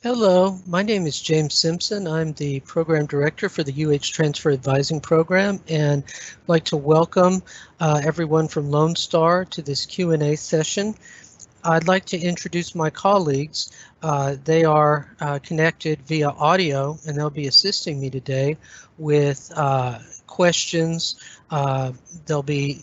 Hello, my name is James Simpson. I'm the Program Director for the UH Transfer Advising Program, and I'd like to welcome everyone from Lone Star to this Q&A session. I'd like to introduce my colleagues. They are connected via audio, and they'll be assisting me today with questions. They'll be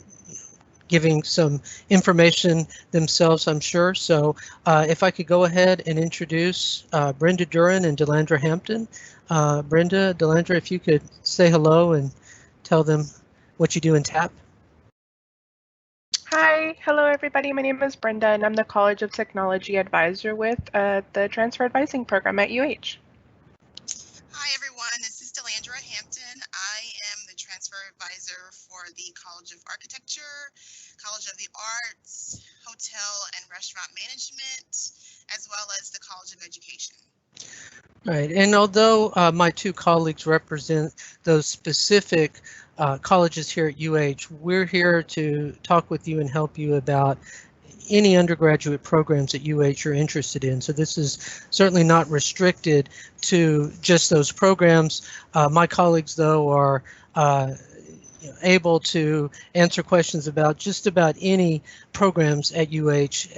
giving some information themselves, I'm sure. So if I could go ahead and introduce Brenda Duran and Delandra Hampton. Brenda, Delandra, if you could say hello and tell them what you do in TAP. Hi, hello everybody. My name is Brenda and I'm the College of Technology Advisor with the Transfer Advising Program at UH. Hi everyone, this is Delandra Hampton. I am the Transfer Advisor for the College of Architecture, College of the Arts, Hotel and Restaurant Management, as well as the College of Education. Right, and although my two colleagues represent those specific colleges here at UH, we're here to talk with you and help you about any undergraduate programs at UH you're interested in. So this is certainly not restricted to just those programs. My colleagues, though, are able to answer questions about just about any programs at UH,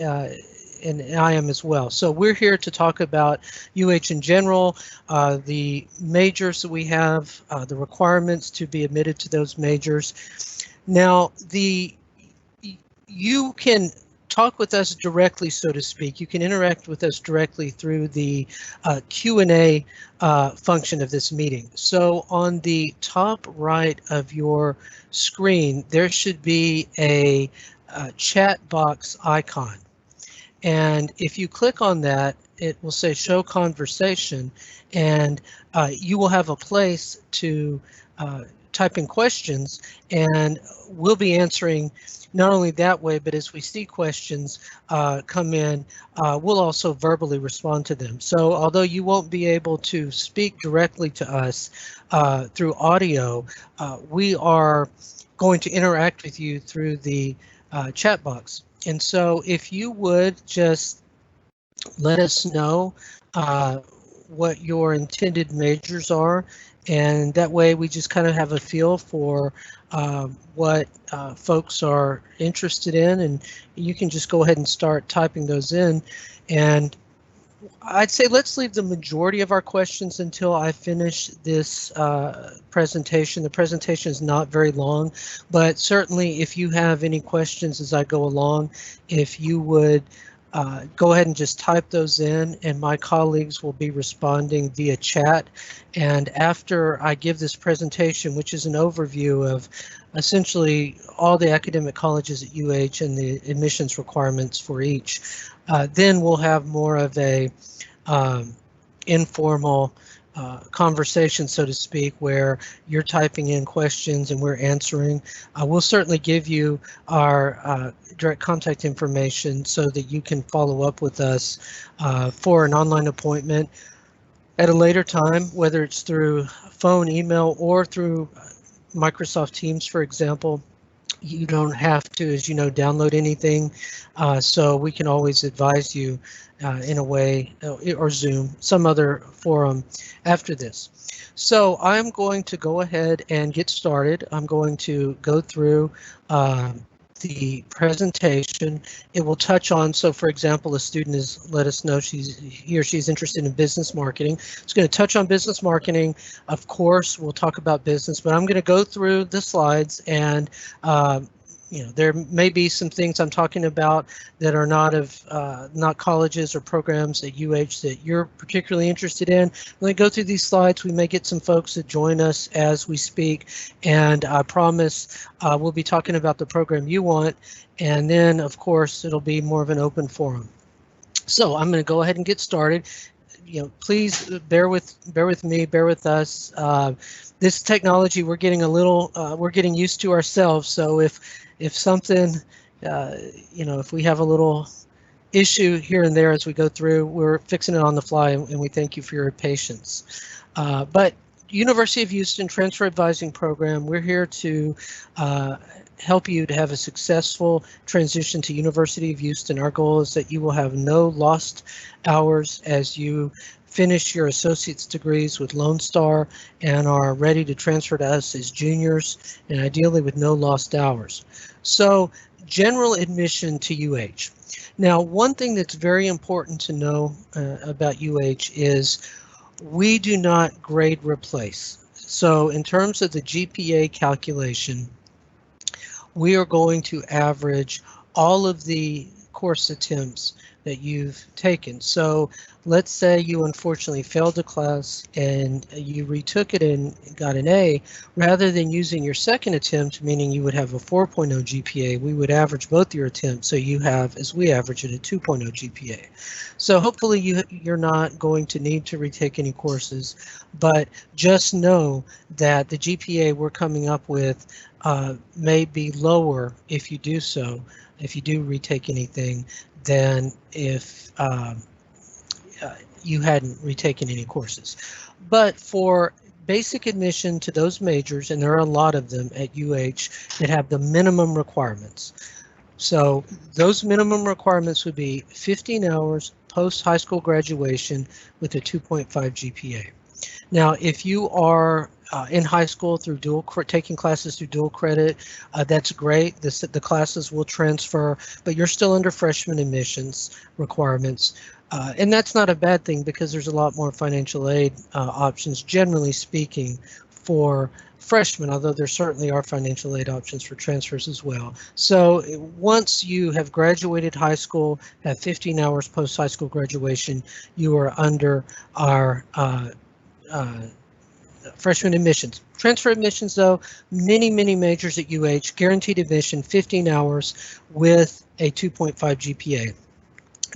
and I am as well. So we're here to talk about UH in general, the majors that we have, the requirements to be admitted to those majors. Now, you can talk with us directly, so to speak. You can interact with us directly through the Q&A function of this meeting. So on the top right of your screen, there should be a chat box icon. And if you click on that, it will say show conversation, and you will have a place to type in questions, and we'll be answering not only that way, but as we see questions come in, we'll also verbally respond to them. So although you won't be able to speak directly to us through audio, we are going to interact with you through the chat box. And so if you would just let us know what your intended majors are, and that way we just kind of have a feel for what folks are interested in, and you can just go ahead and start typing those in. And I'd say let's leave the majority of our questions until I finish this presentation. The presentation is not very long, but certainly if you have any questions as I go along, if you would go ahead and just type those in, and my colleagues will be responding via chat. And after I give this presentation, which is an overview of essentially all the academic colleges at UH and the admissions requirements for each, then we'll have more of a informal conversation, so to speak, where you're typing in questions and we're answering. We'll certainly give you our direct contact information so that you can follow up with us for an online appointment at a later time, whether it's through phone, email, or through Microsoft Teams, for example. You don't have to, as you know, download anything, so we can always advise you in a way, or Zoom, some other forum after this. So I'm going to go ahead and get started. I'm going to go through the presentation. It will touch on, so for example, a student has let us know he or she's interested in business marketing. It's going to touch on business marketing. Of course, we'll talk about business, but I'm going to go through the slides, and you know, there may be some things I'm talking about that are not colleges or programs at UH that you're particularly interested in. When I go through these slides, we may get some folks that join us as we speak, and I promise we'll be talking about the program you want, and then of course it'll be more of an open forum. So I'm going to go ahead and get started. You know, please bear with me, bear with us. This technology, we're getting used to ourselves. So if something, you know, if we have a little issue here and there as we go through, we're fixing it on the fly, and we thank you for your patience. But University of Houston Transfer Advising Program, we're here to help you to have a successful transition to University of Houston. Our goal is that you will have no lost hours as you finish your associate's degrees with Lone Star and are ready to transfer to us as juniors, and ideally with no lost hours. So general admission to UH. Now, one thing that's very important to know about UH is we do not grade replace. So in terms of the GPA calculation, we are going to average all of the course attempts that you've taken. So let's say you unfortunately failed a class and you retook it and got an A, rather than using your second attempt, meaning you would have a 4.0 GPA, we would average both your attempts, so you have, as we average it, a 2.0 GPA. So hopefully you're not going to need to retake any courses, but just know that the GPA we're coming up with may be lower if you do so, if you do retake anything, than if you hadn't retaken any courses. But for basic admission to those majors, and there are a lot of them at UH that have the minimum requirements. So those minimum requirements would be 15 hours post high school graduation with a 2.5 GPA. Now, if you are in high school through taking classes through dual credit, that's great. The classes will transfer, but you're still under freshman admissions requirements. And that's not a bad thing because there's a lot more financial aid options, generally speaking, for freshmen, although there certainly are financial aid options for transfers as well. So once you have graduated high school, have 15 hours post high school graduation, you are under our freshman admissions. Transfer admissions, though, many majors at UH, guaranteed admission, 15 hours with a 2.5 GPA.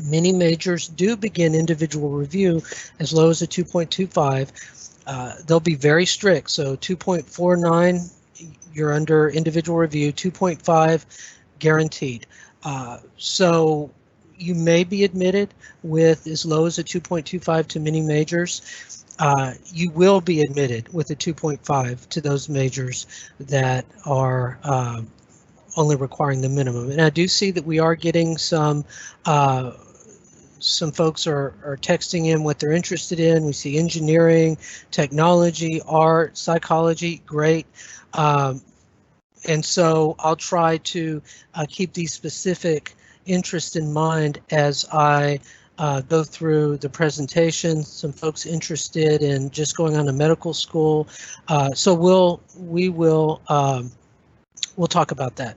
Many majors do begin individual review as low as a 2.25. They'll be very strict, so 2.49, you're under individual review, 2.5 guaranteed. So you may be admitted with as low as a 2.25 to many majors. You will be admitted with a 2.5 to those majors that are only requiring the minimum. And I do see that we are getting some folks are texting in what they're interested in. We see engineering, technology, art, psychology, great. And so I'll try to keep these specific interests in mind as I go through the presentation. Some folks interested in just going on to medical school. So we'll talk about that.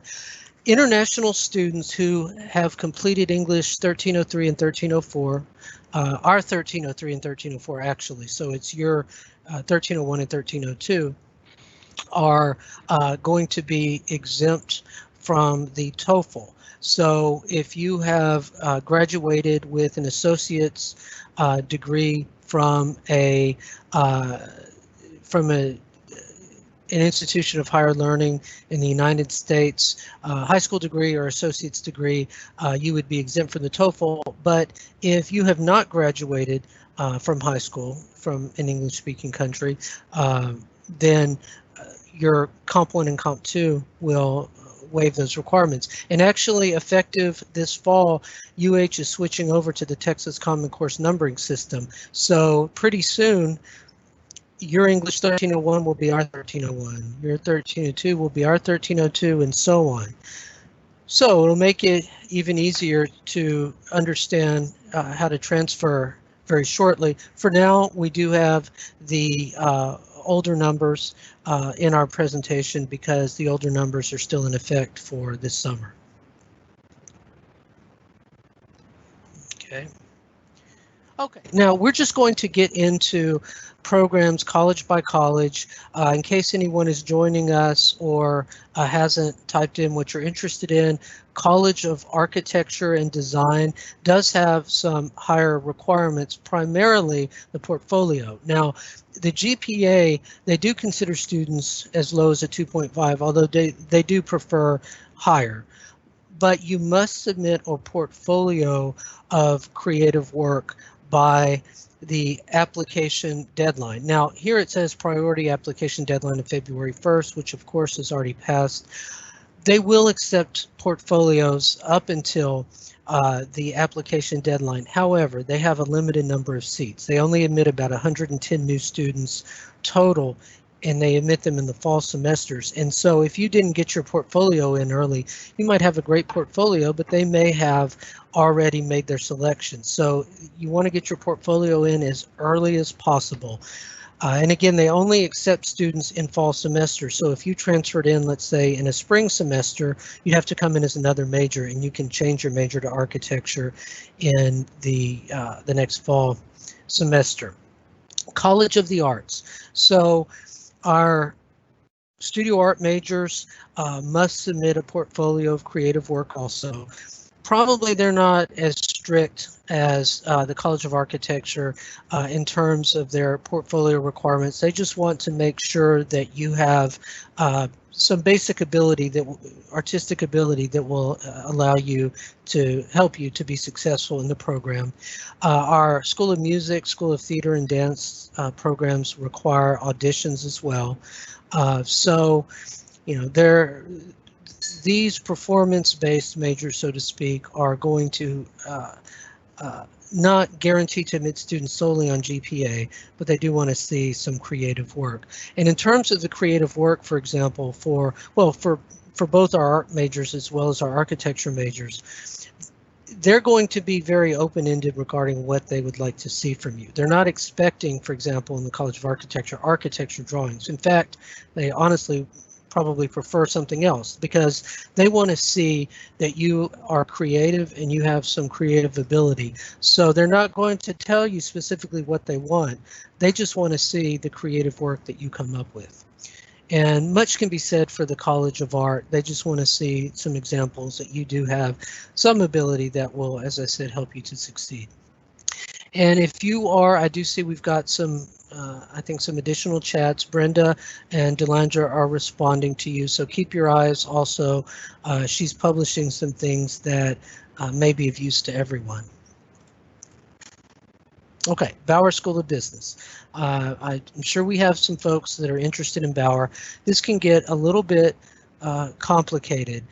International students who have completed English 1303 and 1304, our 1303 and 1304 actually, so it's your 1301 and 1302, are going to be exempt from the TOEFL. So if you have graduated with an associate's degree from an institution of higher learning in the United States, high school degree or associate's degree, you would be exempt from the TOEFL. But if you have not graduated from high school from an English-speaking country, then your Comp 1 and Comp 2 will waive those requirements. And actually, effective this fall, UH is switching over to the Texas Common Course numbering system. So pretty soon, your English 1301 will be our 1301, your 1302 will be our 1302, and so on. So it'll make it even easier to understand how to transfer very shortly. For now, we do have the older numbers in our presentation because the older numbers are still in effect for this summer. Okay, now we're just going to get into programs college by college. In case anyone is joining us or hasn't typed in what you're interested in, College of Architecture and Design does have some higher requirements, primarily the portfolio. Now, the GPA, they do consider students as low as a 2.5, although they do prefer higher. But you must submit a portfolio of creative work by the application deadline. Now, here it says priority application deadline of February 1st, which of course has already passed. They will accept portfolios up until the application deadline. However, they have a limited number of seats. They only admit about 110 new students total, and they admit them in the fall semesters. And so if you didn't get your portfolio in early, you might have a great portfolio, but they may have already made their selection. So you want to get your portfolio in as early as possible. And again, they only accept students in fall semester. So if you transferred in, let's say, in a spring semester, you'd have to come in as another major, and you can change your major to architecture in the next fall semester. College of the Arts. So our studio art majors must submit a portfolio of creative work also. Probably they're not as strict as the College of Architecture in terms of their portfolio requirements. They just want to make sure that you have some basic ability, artistic ability that will allow you to help you to be successful in the program. Our School of Music, School of Theater and Dance programs require auditions as well. So, you know, these performance-based majors, so to speak, are going to not guarantee to admit students solely on GPA, but they do want to see some creative work. And in terms of the creative work, for example, for both our art majors as well as our architecture majors, they're going to be very open-ended regarding what they would like to see from you. They're not expecting, for example, in the College of architecture drawings. In fact, they honestly probably prefer something else because they want to see that you are creative and you have some creative ability. So they're not going to tell you specifically what they want. They just want to see the creative work that you come up with. And much can be said for the College of Art. They just want to see some examples that you do have some ability that will, as I said, help you to succeed. And if you are, I do see we've got some I think some additional chats. Brenda and Delandra are responding to you, so keep your eyes also. She's publishing some things that may be of use to everyone. Okay, Bauer School of Business. I'm sure we have some folks that are interested in Bauer. This can get a little bit complicated.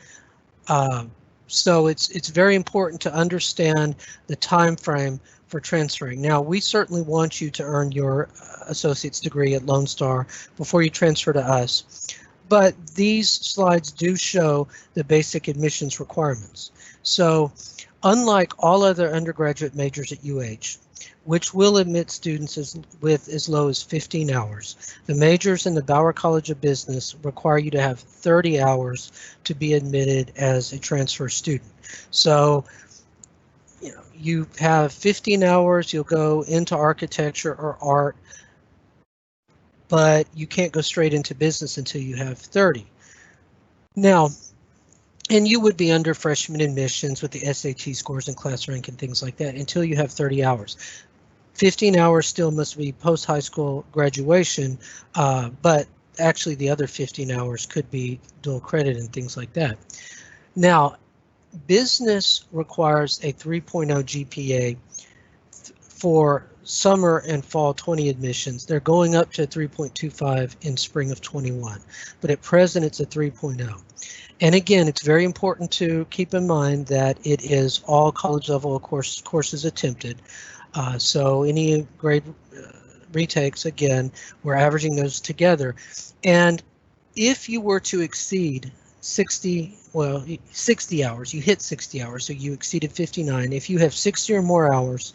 So it's very important to understand the time frame for transferring. Now, we certainly want you to earn your associate's degree at Lone Star before you transfer to us, but these slides do show the basic admissions requirements. So unlike all other undergraduate majors at UH, which will admit students with as low as 15 hours, the majors in the Bauer College of Business require you to have 30 hours to be admitted as a transfer student. So you have 15 hours, you'll go into architecture or art, but you can't go straight into business until you have 30. Now, and you would be under freshman admissions with the SAT scores and class rank and things like that until you have 30 hours. 15 hours still must be post-high school graduation, but actually the other 15 hours could be dual credit and things like that. Now, business requires a 3.0 GPA for summer and fall 20 admissions. They're going up to 3.25 in spring of 21, but at present it's a 3.0. And again, it's very important to keep in mind that it is all college level courses attempted. So any grade retakes, again, we're averaging those together. And if you were to exceed 60 hours, you hit 60 hours, so you exceeded 59. If you have 60 or more hours,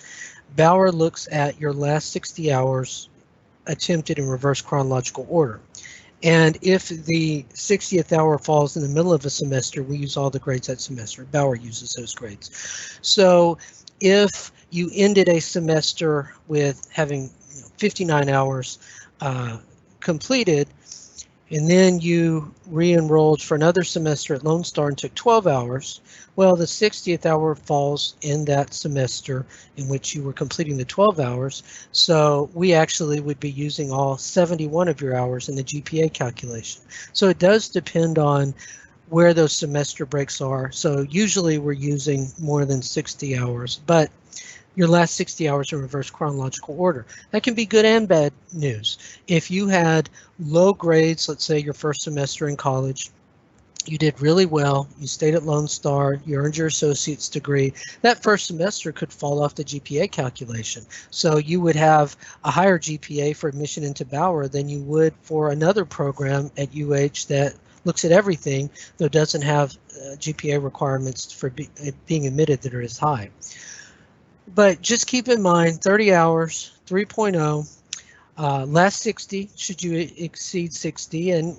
Bauer looks at your last 60 hours attempted in reverse chronological order. And if the 60th hour falls in the middle of a semester, we use all the grades that semester. Bauer uses those grades. So if you ended a semester with having 59 hours completed, and then you re-enrolled for another semester at Lone Star and took 12 hours, well, the 60th hour falls in that semester in which you were completing the 12 hours. So we actually would be using all 71 of your hours in the GPA calculation. So it does depend on where those semester breaks are. So usually we're using more than 60 hours, but your last 60 hours in reverse chronological order. That can be good and bad news. If you had low grades, let's say your first semester in college, You did really well. You stayed at Lone Star. You earned your associate's degree. That first semester could fall off the GPA calculation. So you would have a higher GPA for admission into Bauer than you would for another program at UH that looks at everything, though doesn't have GPA requirements for being admitted that are as high. But just keep in mind, 30 hours, 3.0. Last 60, should you exceed 60, and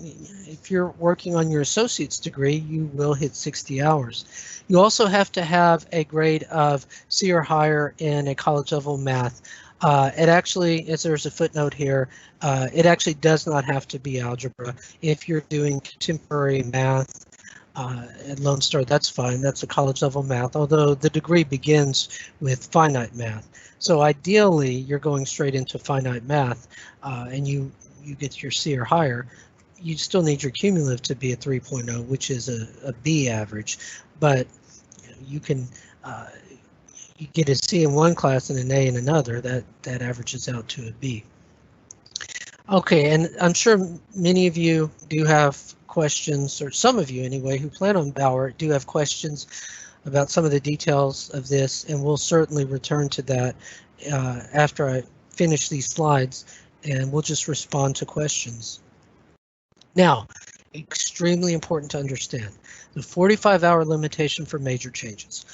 if you're working on your associate's degree, you will hit 60 hours. You also have to have a grade of C or higher in a college level math. It actually, as there's a footnote here, it actually does not have to be algebra. If you're doing contemporary math at Lone Star, that's fine. That's a college level math, although the degree begins with finite math. So ideally, you're going straight into finite math, and you get your C or higher. You still need your cumulative to be a 3.0, which is a B average, but you can you get a C in one class and an A in another. That averages out to a B. Okay, and I'm sure many of you do have questions, or some of you anyway, who plan on Bauer do have questions about some of the details of this, and we'll certainly return to that after I finish these slides, and we'll just respond to questions. Now, extremely important to understand the 45-hour limitation for major changes.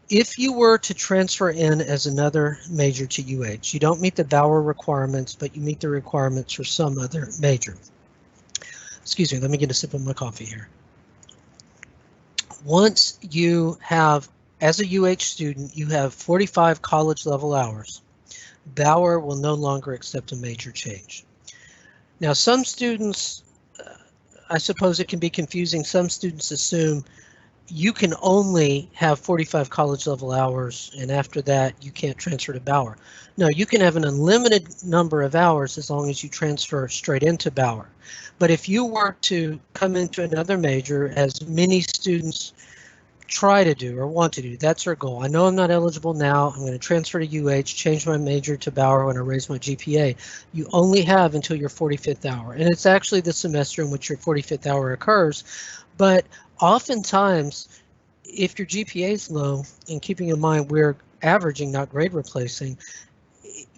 If you were to transfer in as another major to UH, you don't meet the Bauer requirements, but you meet the requirements for some other major. Excuse me, let me get a sip of my coffee here. Once you have, as a UH student, you have 45 college level hours, Bauer will no longer accept a major change. Now, some students, I suppose it can be confusing. Some students assume you can only have 45 college level hours, and after that, you can't transfer to Bauer. No, you can have an unlimited number of hours as long as you transfer straight into Bauer. But if you were to come into another major, as many students try to do or want to do, that's our goal. I know I'm not eligible now. I'm going to transfer to UH, change my major to Bauer when I raise my GPA. You only have until your 45th hour, and it's actually the semester in which your 45th hour occurs. But oftentimes, if your GPA is low, and keeping in mind we're averaging, not grade replacing,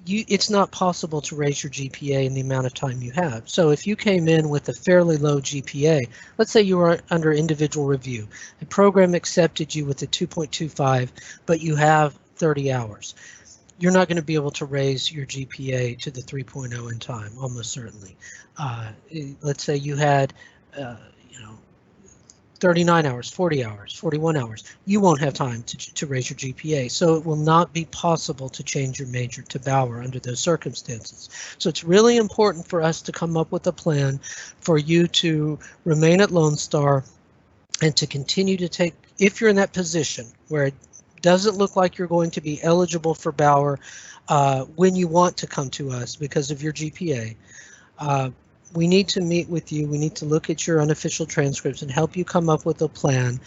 it's not possible to raise your GPA in the amount of time you have. So if you came in with a fairly low GPA, let's say you were under individual review, the program accepted you with a 2.25, but you have 30 hours. You're not going to be able to raise your GPA to the 3.0 in time, almost certainly. Let's say you had 39 hours, 40 hours, 41 hours, you won't have time to raise your GPA. So it will not be possible to change your major to Bauer under those circumstances. So it's really important for us to come up with a plan for you to remain at Lone Star and to continue to take, if you're in that position where it doesn't look like you're going to be eligible for Bauer when you want to come to us because of your GPA, we need to meet with you. We need to look at your unofficial transcripts and help you come up with a plan.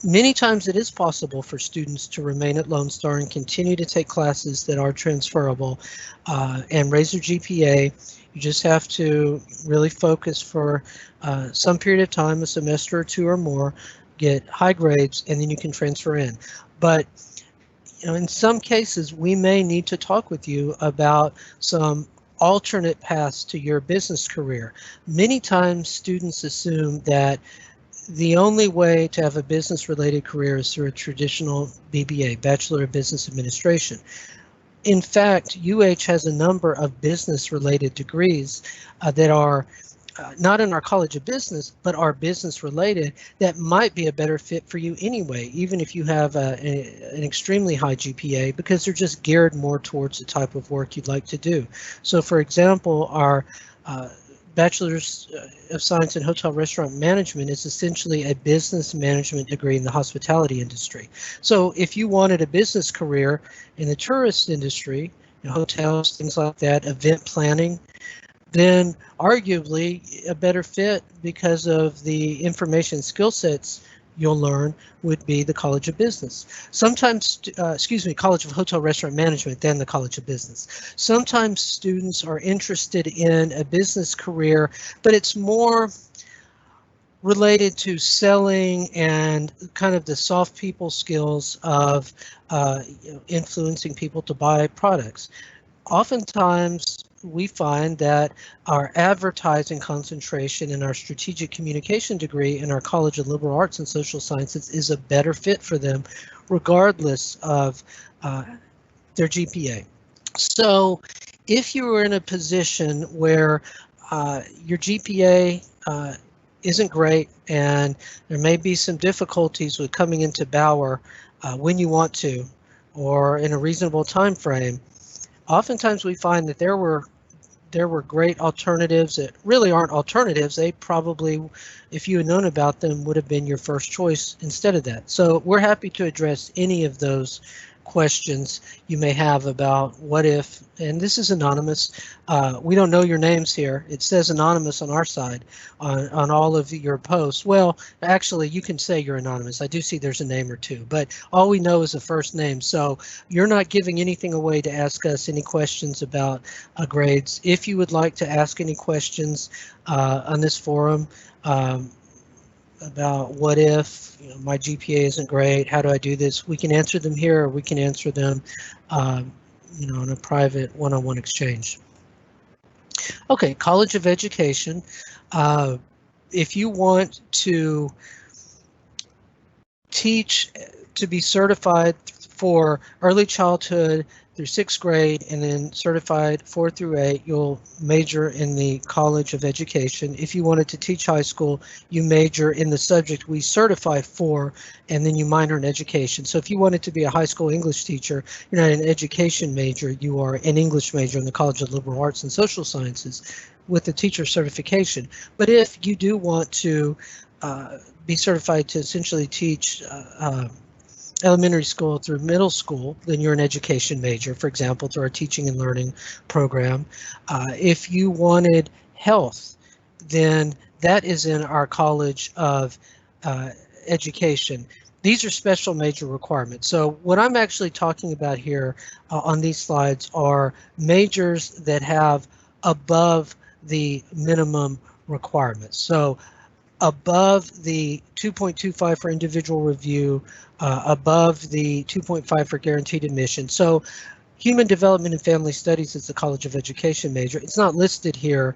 Many times it is possible for students to remain at Lone Star and continue to take classes that are transferable and raise their GPA. You just have to really focus for some period of time, a semester or two or more, get high grades, and then you can transfer in. But in some cases, we may need to talk with you about some alternate paths to your business career. Many times students assume that the only way to have a business related career is through a traditional BBA, Bachelor of Business Administration. In fact, UH has a number of business related degrees that are not in our College of Business, but are business related that might be a better fit for you anyway, even if you have an extremely high GPA, because they're just geared more towards the type of work you'd like to do. So for example, our Bachelor's of Science in Hotel Restaurant Management is essentially a business management degree in the hospitality industry. So if you wanted a business career in the tourist industry, hotels, things like that, event planning, then arguably a better fit because of the information skill sets you'll learn would be the College of Business. Sometimes, College of Hotel Restaurant Management, then the College of Business. Sometimes students are interested in a business career, but it's more related to selling and kind of the soft people skills of influencing people to buy products. Oftentimes, we find that our advertising concentration and our strategic communication degree in our College of Liberal Arts and Social Sciences is a better fit for them, regardless of their GPA. So if you are in a position where your GPA isn't great and there may be some difficulties with coming into Bauer when you want to or in a reasonable time frame, oftentimes we find that there were great alternatives that really aren't alternatives. They probably, if you had known about them, would have been your first choice instead of that. So we're happy to address any of those questions you may have about what if, and this is anonymous. We don't know your names here. It says anonymous on our side on all of your posts. Well, actually, you can say you're anonymous. I do see there's a name or two, but all we know is the first name. So you're not giving anything away to ask us any questions about grades. If you would like to ask any questions on this forum, about what if my GPA isn't great, how do I do this? We can answer them here, or we can answer them, in a private one-on-one exchange. Okay, College of Education. If you want to teach to be certified for early childhood through 6th grade and then certified 4 through 8, you'll major in the College of Education. If you wanted to teach high school, you major in the subject we certify for, and then you minor in education. So if you wanted to be a high school English teacher, you're not an education major, you are an English major in the College of Liberal Arts and Social Sciences with the teacher certification. But if you do want to be certified to essentially teach elementary school through middle school, then you're an education major, for example, through our teaching and learning program. If you wanted health, then that is in our College of Education. These are special major requirements. So what I'm actually talking about here on these slides are majors that have above the minimum requirements. So above the 2.25 for individual review, above the 2.5 for guaranteed admission. So Human Development and Family Studies is the College of Education major. It's not listed here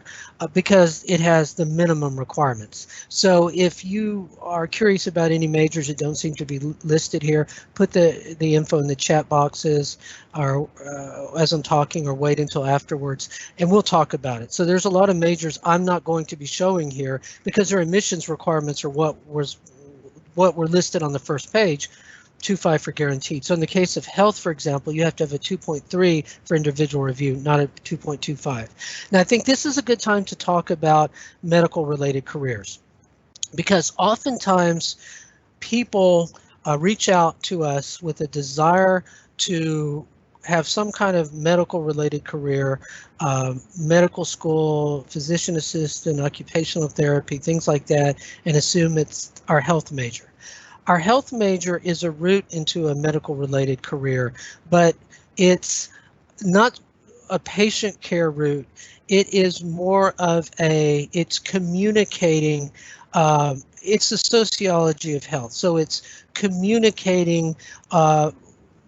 because it has the minimum requirements. So if you are curious about any majors that don't seem to be listed here, put the info in the chat boxes or as I'm talking, or wait until afterwards, and we'll talk about it. So there's a lot of majors I'm not going to be showing here because their admissions requirements are what were listed on the first page. 2.5 for guaranteed. So in the case of health, for example, you have to have a 2.3 for individual review, not a 2.25. Now, I think this is a good time to talk about medical related careers, because oftentimes people reach out to us with a desire to have some kind of medical related career, medical school, physician assistant, occupational therapy, things like that, and assume it's our health major. Our health major is a route into a medical related career, but it's not a patient care route. It is more of it's communicating, it's the sociology of health. So it's communicating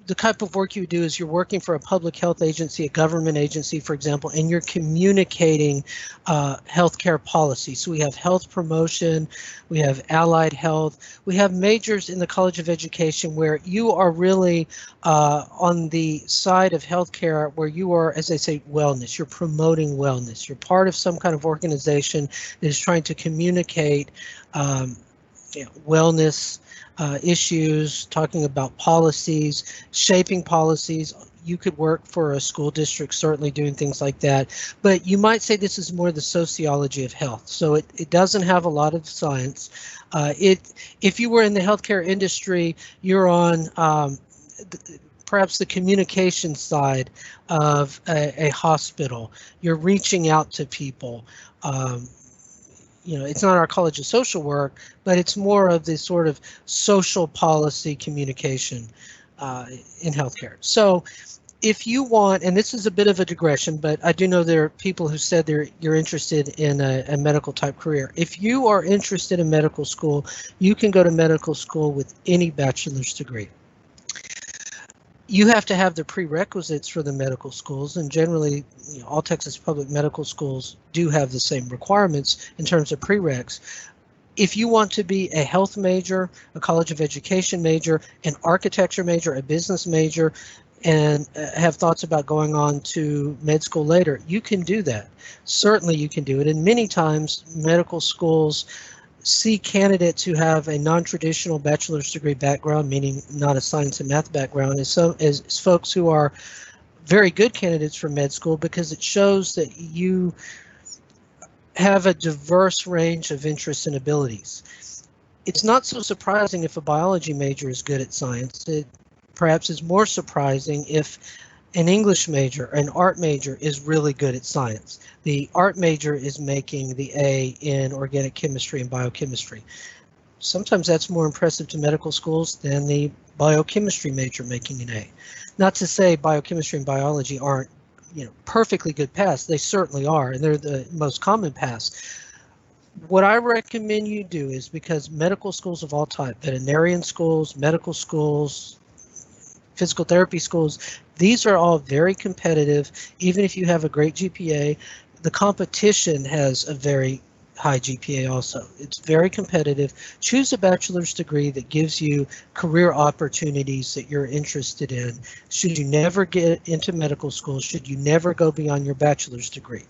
the type of work you do is you're working for a public health agency, a government agency, for example, and you're communicating healthcare policy. So we have health promotion, we have allied health, we have majors in the College of Education where you are really on the side of healthcare where you are, as I say, wellness. You're promoting wellness. You're part of some kind of organization that is trying to communicate wellness issues, talking about policies, shaping policies. You could work for a school district, certainly doing things like that, but you might say this is more the sociology of health. So it doesn't have a lot of science. If you were in the healthcare industry, you're on perhaps the communication side of a hospital. You're reaching out to people. It's not our College of Social Work, but it's more of this sort of social policy communication in healthcare. So if you want, and this is a bit of a digression, but I do know there are people who said you're interested in a medical type career. If you are interested in medical school, you can go to medical school with any bachelor's degree. You have to have the prerequisites for the medical schools, and generally, all Texas public medical schools do have the same requirements in terms of prereqs. If you want to be a health major, a college of education major, an architecture major, a business major, and have thoughts about going on to med school later, you can do that. Certainly you can do it. And many times medical schools see candidates who have a non-traditional bachelor's degree background, meaning not a science and math background, as folks who are very good candidates for med school, because it shows that you have a diverse range of interests and abilities. It's not so surprising if a biology major is good at science. It perhaps is more surprising if an English major, an art major, is really good at science. The art major is making the A in organic chemistry and biochemistry. Sometimes that's more impressive to medical schools than the biochemistry major making an A. Not to say biochemistry and biology aren't, perfectly good paths. They certainly are, and they're the most common paths. What I recommend you do is, because medical schools of all type, veterinarian schools, medical schools, physical therapy schools, these are all very competitive. Even if you have a great GPA, the competition has a very high GPA also. It's very competitive. Choose a bachelor's degree that gives you career opportunities that you're interested in. Should you never get into medical school, should you never go beyond your bachelor's degree.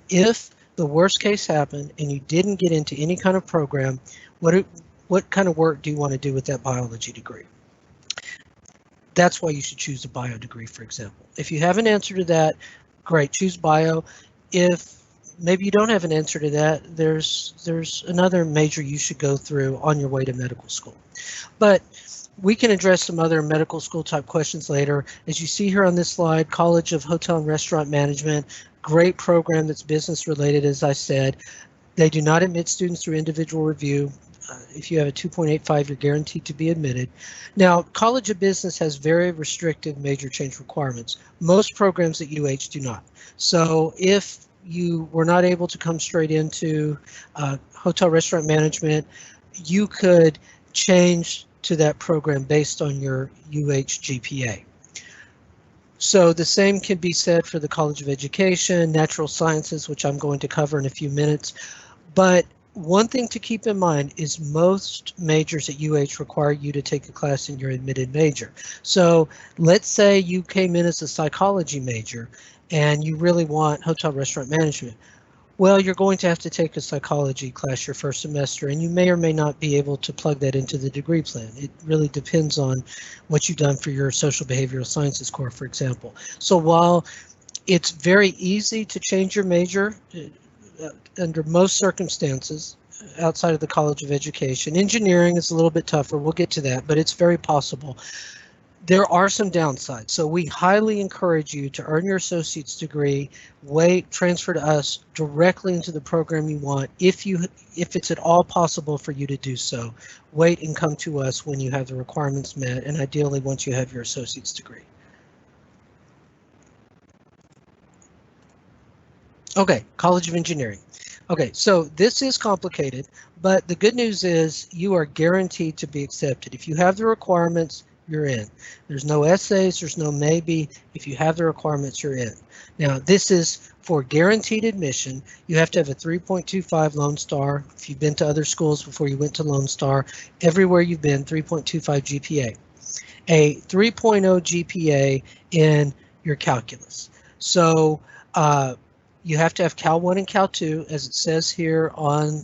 If the worst case happened and you didn't get into any kind of program, what kind of work do you want to do with that biology degree? That's why you should choose a bio degree, for example. If you have an answer to that, great, choose bio. If maybe you don't have an answer to that, there's another major you should go through on your way to medical school. But we can address some other medical school type questions later. As you see here on this slide, College of Hotel and Restaurant Management, great program that's business related, as I said. They do not admit students through individual review. If you have a 2.85, you're guaranteed to be admitted. Now, College of Business has very restrictive major change requirements. Most programs at UH do not. So if you were not able to come straight into hotel restaurant management, you could change to that program based on your UH GPA. So the same can be said for the College of Education, Natural Sciences, which I'm going to cover in a few minutes. But one thing to keep in mind is most majors at UH require you to take a class in your admitted major. So let's say you came in as a psychology major and you really want hotel restaurant management. Well, you're going to have to take a psychology class your first semester, and you may or may not be able to plug that into the degree plan. It really depends on what you've done for your social behavioral sciences core, for example. So while it's very easy to change your major under most circumstances outside of the College of Education, engineering is a little bit tougher. We'll get to that, but it's very possible. There are some downsides, so we highly encourage you to earn your associate's degree, transfer to us directly into the program you want. If it's at all possible for you to do so, wait and come to us when you have the requirements met, and ideally once you have your associate's degree. Okay, College of Engineering. Okay, so this is complicated, but the good news is you are guaranteed to be accepted. If you have the requirements, you're in. There's no essays, there's no maybe. If you have the requirements, you're in. Now, this is for guaranteed admission. You have to have a 3.25 Lone Star. If you've been to other schools before you went to Lone Star, everywhere you've been, 3.25 GPA. A 3.0 GPA in your calculus. So you have to have Cal 1 and Cal 2, as it says here on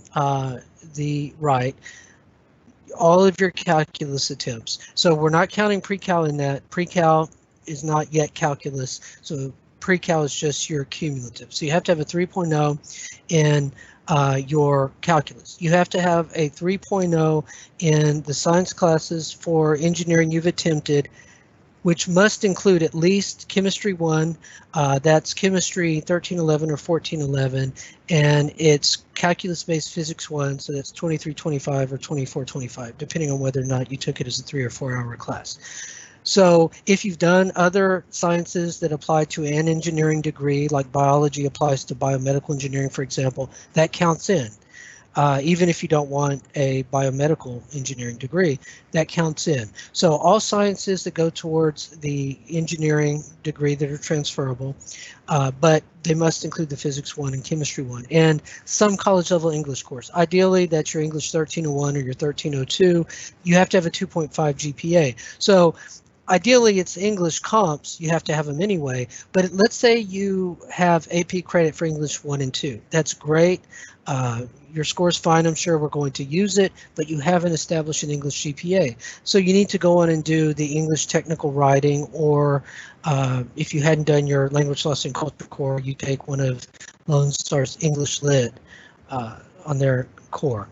the right. All of your calculus attempts. So we're not counting pre-cal in that. Pre-cal is not yet calculus, so pre-cal is just your cumulative. So you have to have a 3.0 in your calculus. You have to have a 3.0 in the science classes for engineering you've attempted, which must include at least Chemistry 1, that's Chemistry 1311 or 1411, and it's Calculus-based Physics 1, so that's 2325 or 2425, depending on whether or not you took it as a 3 or 4 hour class. So if you've done other sciences that apply to an engineering degree, like biology applies to biomedical engineering, for example, that counts in. Even if you don't want a biomedical engineering degree, that counts in. So all sciences that go towards the engineering degree that are transferable, but they must include the physics 1 and chemistry 1 and some college level English course. Ideally, that's your English 1301 or your 1302. You have to have a 2.5 GPA. So ideally, it's English comps. You have to have them anyway. But let's say you have AP credit for English 1 and 2. That's great. Your score's fine. I'm sure we're going to use it, but you haven't established an English GPA. So you need to go on and do the English technical writing, or if you hadn't done your language loss and culture core, you take one of Lone Star's English Lit on their core.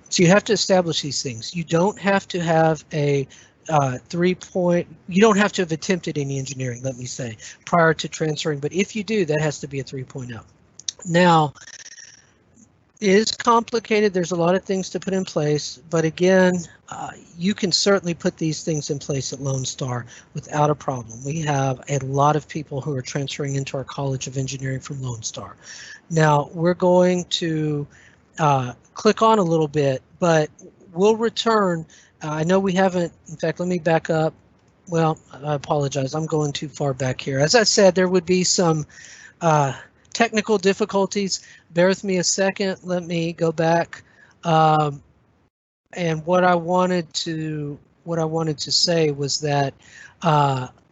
So you have to establish these things. You don't have to have a you don't have to have attempted any engineering, let me say, prior to transferring, but if you do, that has to be a 3.0. Now, it is complicated. There's a lot of things to put in place, but again, you can certainly put these things in place at Lone Star without a problem. We have a lot of people who are transferring into our College of Engineering from Lone Star. Now, we're going to click on a little bit, but we'll return. I know we haven't, in fact, let me back up. Well, I apologize, I'm going too far back here. As I said, there would be some technical difficulties. Bear with me a second. Let me go back. And what I wanted to say was that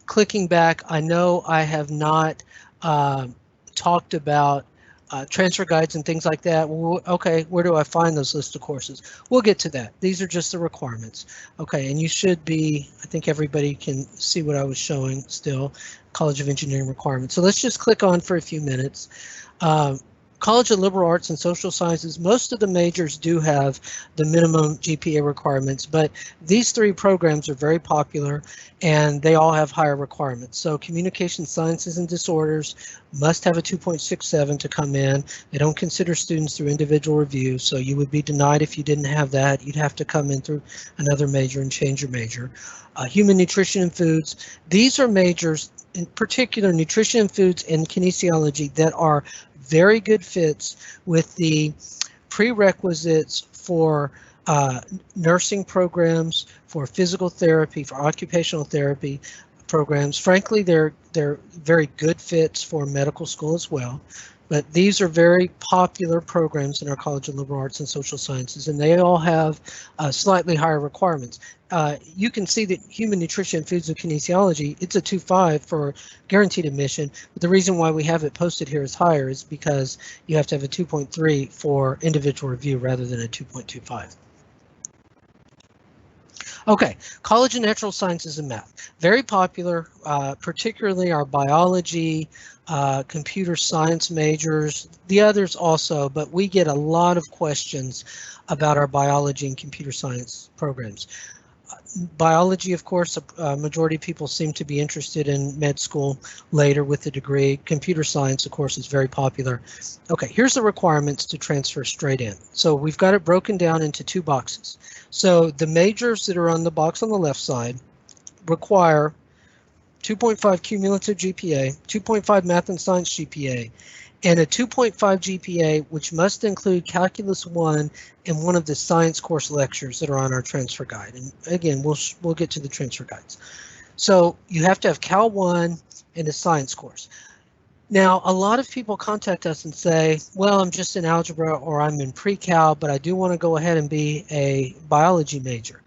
clicking back, I know I have not talked about transfer guides and things like that. Well, okay, where do I find those list of courses? We'll get to that. These are just the requirements. Okay, and you should be, I think everybody can see what I was showing still, College of Engineering requirements. So let's just click on for a few minutes. College of Liberal Arts and Social Sciences, most of the majors do have the minimum GPA requirements, but these three programs are very popular and they all have higher requirements. So Communication Sciences and Disorders must have a 2.67 to come in. They don't consider students through individual review, so you would be denied if you didn't have that. You'd have to come in through another major and change your major. Human Nutrition and Foods, these are majors, in particular nutrition and foods and kinesiology, that are very good fits with the prerequisites for nursing programs, for physical therapy, for occupational therapy programs. Frankly, they're very good fits for medical school as well. But these are very popular programs in our College of Liberal Arts and Social Sciences, and they all have slightly higher requirements. You can see that Human Nutrition, Foods, and Kinesiology, it's a 2.5 for guaranteed admission, but the reason why we have it posted here as higher is because you have to have a 2.3 for individual review rather than a 2.25. Okay, College of Natural Sciences and Math, very popular, particularly our biology, computer science majors, the others also, but we get a lot of questions about our biology and computer science programs. Biology, of course, a majority of people seem to be interested in med school later with the degree. Computer science, of course, is very popular. Okay, here's the requirements to transfer straight in. So we've got it broken down into two boxes. So the majors that are on the box on the left side require 2.5 cumulative GPA, 2.5 math and science GPA, and a 2.5 GPA, which must include Calculus 1 and one of the science course lectures that are on our transfer guide. And again, we'll get to the transfer guides. So you have to have Cal 1 and a science course. Now, a lot of people contact us and say, well, I'm just in algebra or I'm in pre-cal, but I do want to go ahead and be a biology major.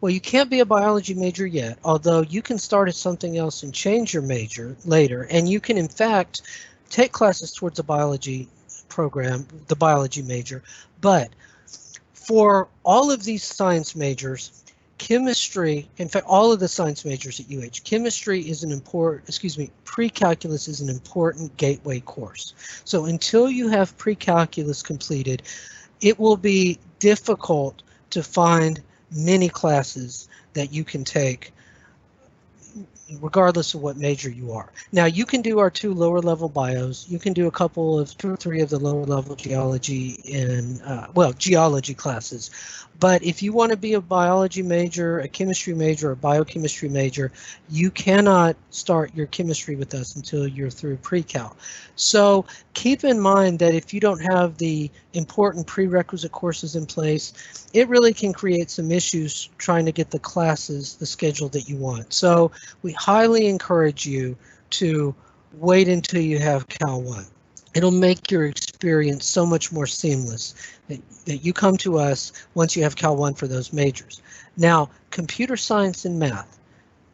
Well, you can't be a biology major yet, although you can start at something else and change your major later. And you can, in fact, take classes towards a biology program, the biology major. But for all of these science majors, chemistry, in fact, all of the science majors at UH, chemistry is an important, pre-calculus is an important gateway course. So until you have pre-calculus completed, it will be difficult to find many classes that you can take regardless of what major you are. Now, you can do our 2 lower level bios. You can do a couple of 2 or 3 of the lower level geology in, geology classes. But if you want to be a biology major, a chemistry major, a biochemistry major, you cannot start your chemistry with us until you're through pre-cal. So keep in mind that if you don't have the important prerequisite courses in place, it really can create some issues trying to get the classes, the schedule that you want. So we highly encourage you to wait until you have Cal 1. It'll make your experience so much more seamless that you come to us once you have Cal 1 for those majors. Now, computer science and math,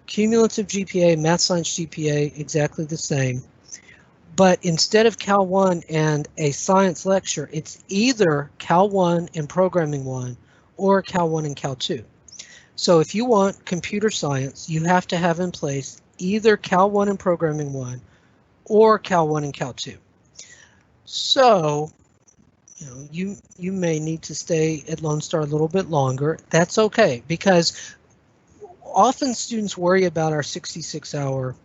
cumulative GPA, math science GPA, exactly the same. But instead of Cal 1 and a science lecture, it's either Cal 1 and programming 1 or Cal 1 and Cal 2. So if you want computer science, you have to have in place either Cal 1 and programming 1 or Cal 1 and Cal 2. So, you may need to stay at Lone Star a little bit longer. That's okay, because often students worry about our 66-hour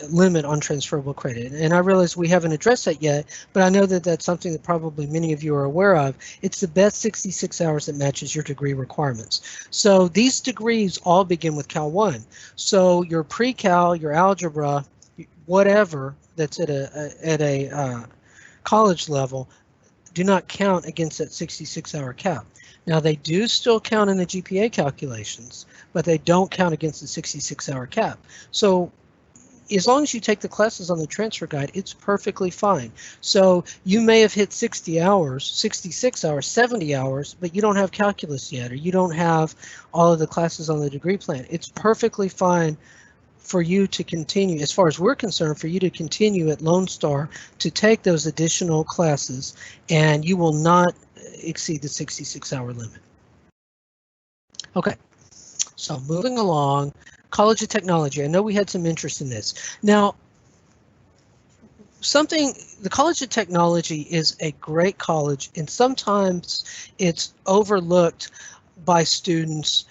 limit on transferable credit. And I realize we haven't addressed that yet, but I know that that's something that probably many of you are aware of. It's the best 66 hours that matches your degree requirements. So these degrees all begin with Cal 1. So your pre-cal, your algebra, whatever that's at a college level, do not count against that 66-hour cap. Now, they do still count in the GPA calculations, but they don't count against the 66-hour cap. So as long as you take the classes on the transfer guide, it's perfectly fine. So you may have hit 60 hours, 66 hours, 70 hours, but you don't have calculus yet, or you don't have all of the classes on the degree plan. It's perfectly fine for you to continue, as far as we're concerned, for you to continue at Lone Star to take those additional classes, and you will not exceed the 66-hour limit. Okay, so moving along, College of Technology. I know we had some interest in this. Now, the College of Technology is a great college, and sometimes it's overlooked by students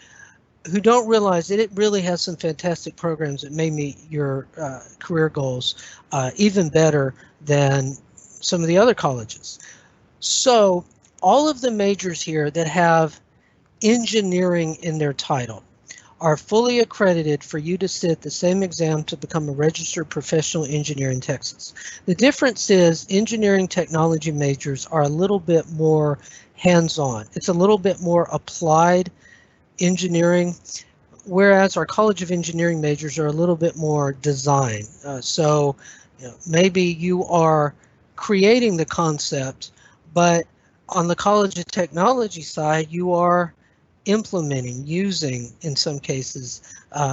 who don't realize that it really has some fantastic programs that may meet your career goals even better than some of the other colleges. So all of the majors here that have engineering in their title are fully accredited for you to sit the same exam to become a registered professional engineer in Texas. The difference is engineering technology majors are a little bit more hands-on. It's a little bit more applied engineering, whereas our College of Engineering majors are a little bit more design. So maybe you are creating the concept, but on the College of Technology side, you are implementing, using, in some cases,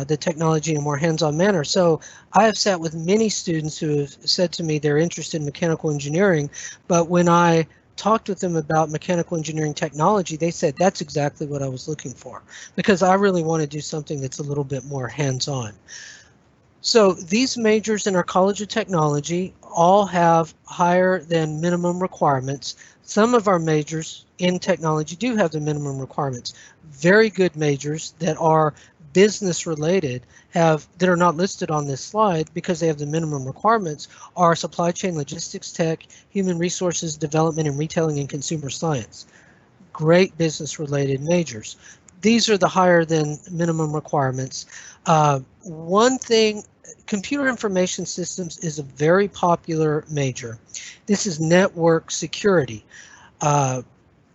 the technology in a more hands-on manner. So I have sat with many students who have said to me they're interested in mechanical engineering, but when I talked with them about mechanical engineering technology, they said that's exactly what I was looking for, because I really want to do something that's a little bit more hands-on. So these majors in our College of Technology all have higher than minimum requirements. Some of our majors in technology do have the minimum requirements. Very good majors that are business related that are not listed on this slide because they have the minimum requirements are supply chain logistics tech, human resources development, and retailing and consumer science. Great business related majors. These are the higher than minimum requirements. One thing, computer information systems is a very popular major. This is network security.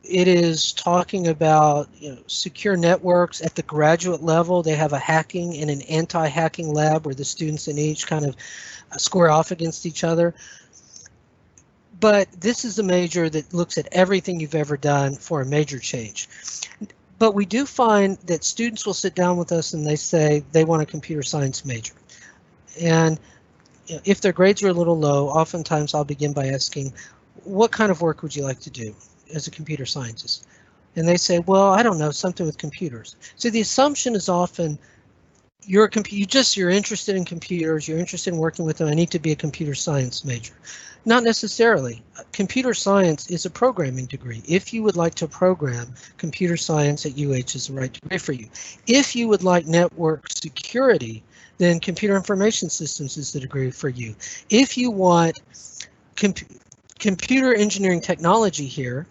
It is talking about secure networks at the graduate level. They have a hacking and an anti-hacking lab where the students in each kind of square off against each other. But this is a major that looks at everything you've ever done for a major change. But we do find that students will sit down with us and they say they want a computer science major. And if their grades are a little low, oftentimes I'll begin by asking, what kind of work would you like to do as a computer scientist? And they say, well, I don't know, something with computers. So the assumption is often you're interested in computers, you're interested in working with them, I need to be a computer science major. Not necessarily. Computer science is a programming degree. If you would like to program, computer science at UH is the right degree for you. If you would like network security, then computer information systems is the degree for you. If you want computer engineering technology here,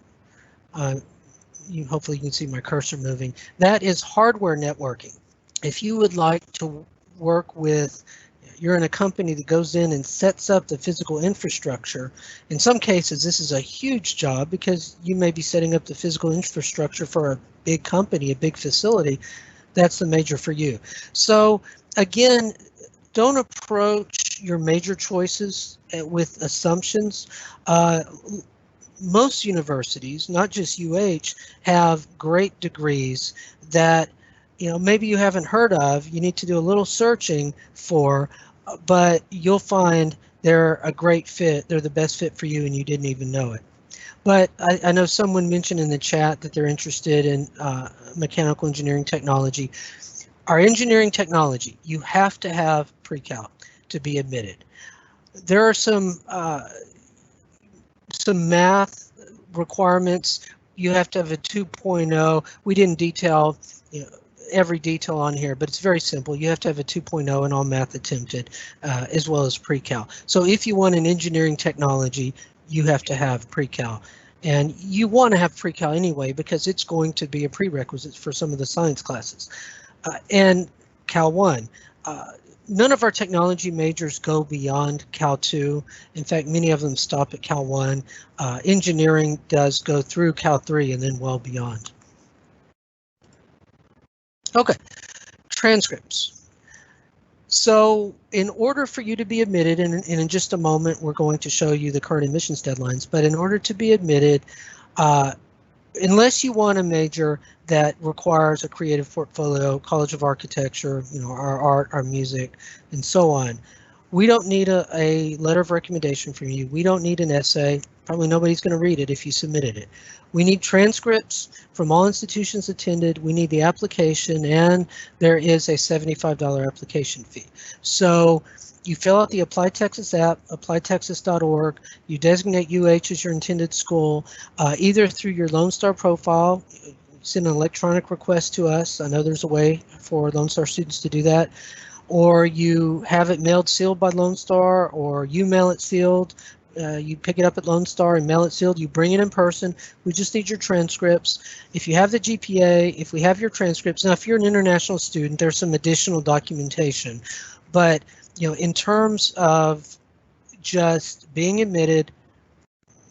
hopefully you can see my cursor moving, that is hardware networking. If you would like to work with, you're in a company that goes in and sets up the physical infrastructure. In some cases, this is a huge job because you may be setting up the physical infrastructure for a big company, a big facility. That's the major for you. So again, don't approach your major choices with assumptions. Most universities, not just UH, have great degrees that maybe you haven't heard of. You need to do a little searching for, but you'll find they're a great fit. They're the best fit for you and you didn't even know it. But I know someone mentioned in the chat that they're interested in mechanical engineering technology. Our engineering technology, you have to have pre-calc to be admitted. There are some math requirements. You have to have a 2.0. We didn't detail every detail on here, but it's very simple. You have to have a 2.0 in all math attempted, as well as pre-cal. So if you want an engineering technology, you have to have pre-cal. And you want to have pre-cal anyway, because it's going to be a prerequisite for some of the science classes. And Cal 1. None of our technology majors go beyond Cal 2. In fact, many of them stop at Cal 1. Engineering does go through Cal 3 and then well beyond. Okay, transcripts. So in order for you to be admitted, and in just a moment we're going to show you the current admissions deadlines, but in order to be admitted, unless you want a major that requires a creative portfolio, College of Architecture, our art, our music, and so on, we don't need a letter of recommendation from you. We don't need an essay. Probably nobody's going to read it if you submitted it. We need transcripts from all institutions attended. We need the application, and there is a $75 application fee. So you fill out the Apply Texas app, applytexas.org. You designate UH as your intended school, either through your Lone Star profile. Send an electronic request to us. I know there's a way for Lone Star students to do that. Or you have it mailed sealed by Lone Star, or you mail it sealed. You pick it up at Lone Star and mail it sealed. You bring it in person. We just need your transcripts. If you have the GPA, if we have your transcripts. Now, if you're an international student, there's some additional documentation. But in terms of just being admitted,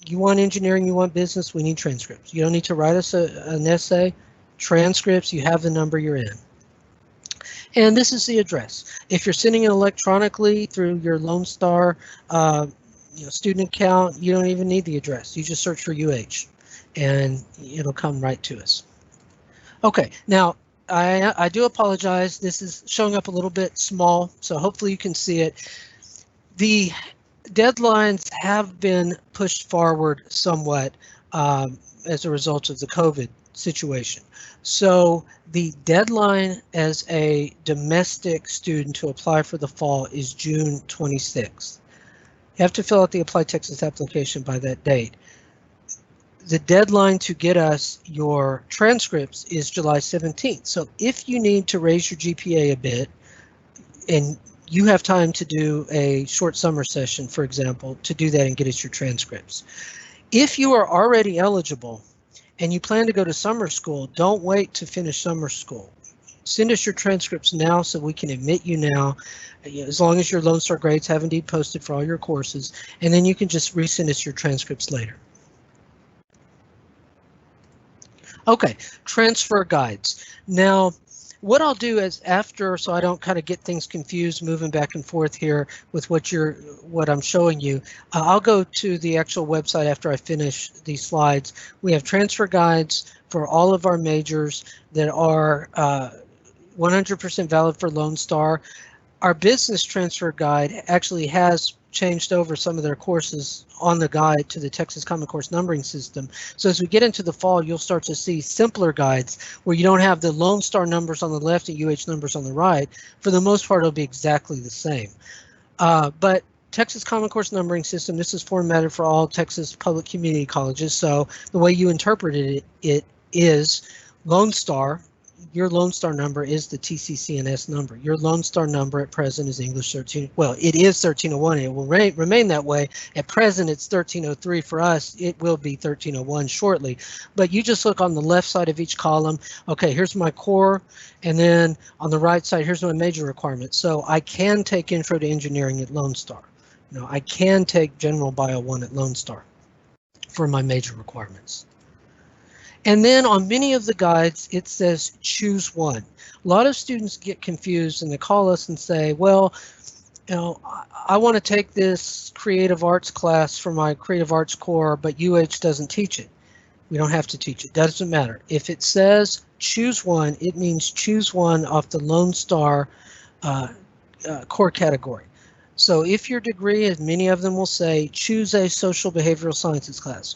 you want engineering, you want business, we need transcripts. You don't need to write us an essay. Transcripts, you have the number you're in. And this is the address. If you're sending it electronically through your Lone Star student account, you don't even need the address. You just search for UH and it'll come right to us. Okay, now I do apologize. This is showing up a little bit small, so hopefully you can see it. The deadlines have been pushed forward somewhat as a result of the COVID situation. So the deadline as a domestic student to apply for the fall is June 26th. You have to fill out the Apply Texas application by that date. The deadline to get us your transcripts is July 17th. So if you need to raise your GPA a bit, and you have time to do a short summer session, for example, to do that and get us your transcripts. If you are already eligible and you plan to go to summer school, don't wait to finish summer school. Send us your transcripts now so we can admit you now, as long as your Lone Star grades have indeed posted for all your courses, and then you can just resend us your transcripts later. Okay, transfer guides. Now, what I'll do is after, so I don't kind of get things confused moving back and forth here with what I'm showing you, I'll go to the actual website after I finish these slides. We have transfer guides for all of our majors that are 100% valid for Lone Star. Our business transfer guide actually has changed over some of their courses on the guide to the Texas Common Course numbering system. So as we get into the fall, you'll start to see simpler guides where you don't have the Lone Star numbers on the left and UH numbers on the right. For the most part, it'll be exactly the same. But Texas Common Course numbering system, this is formatted for all Texas public community colleges. So the way you interpreted it is Lone Star. Your Lone Star number is the TCCNS number. Your Lone Star number at present is English 13. Well, it is 1301. It will remain that way. At present, it's 1303. For us, it will be 1301 shortly. But you just look on the left side of each column. Okay, here's my core. And then on the right side, here's my major requirements. So I can take Intro to Engineering at Lone Star. You know, I can take General Bio 1 at Lone Star for my major requirements. And then on many of the guides, it says choose one. A lot of students get confused and they call us and say, well, you know, I want to take this creative arts class for my creative arts core, but UH doesn't teach it. We don't have to teach it. Doesn't matter. If it says choose one, it means choose one off the Lone Star core category. So if your degree, as many of them will say, choose a social behavioral sciences class.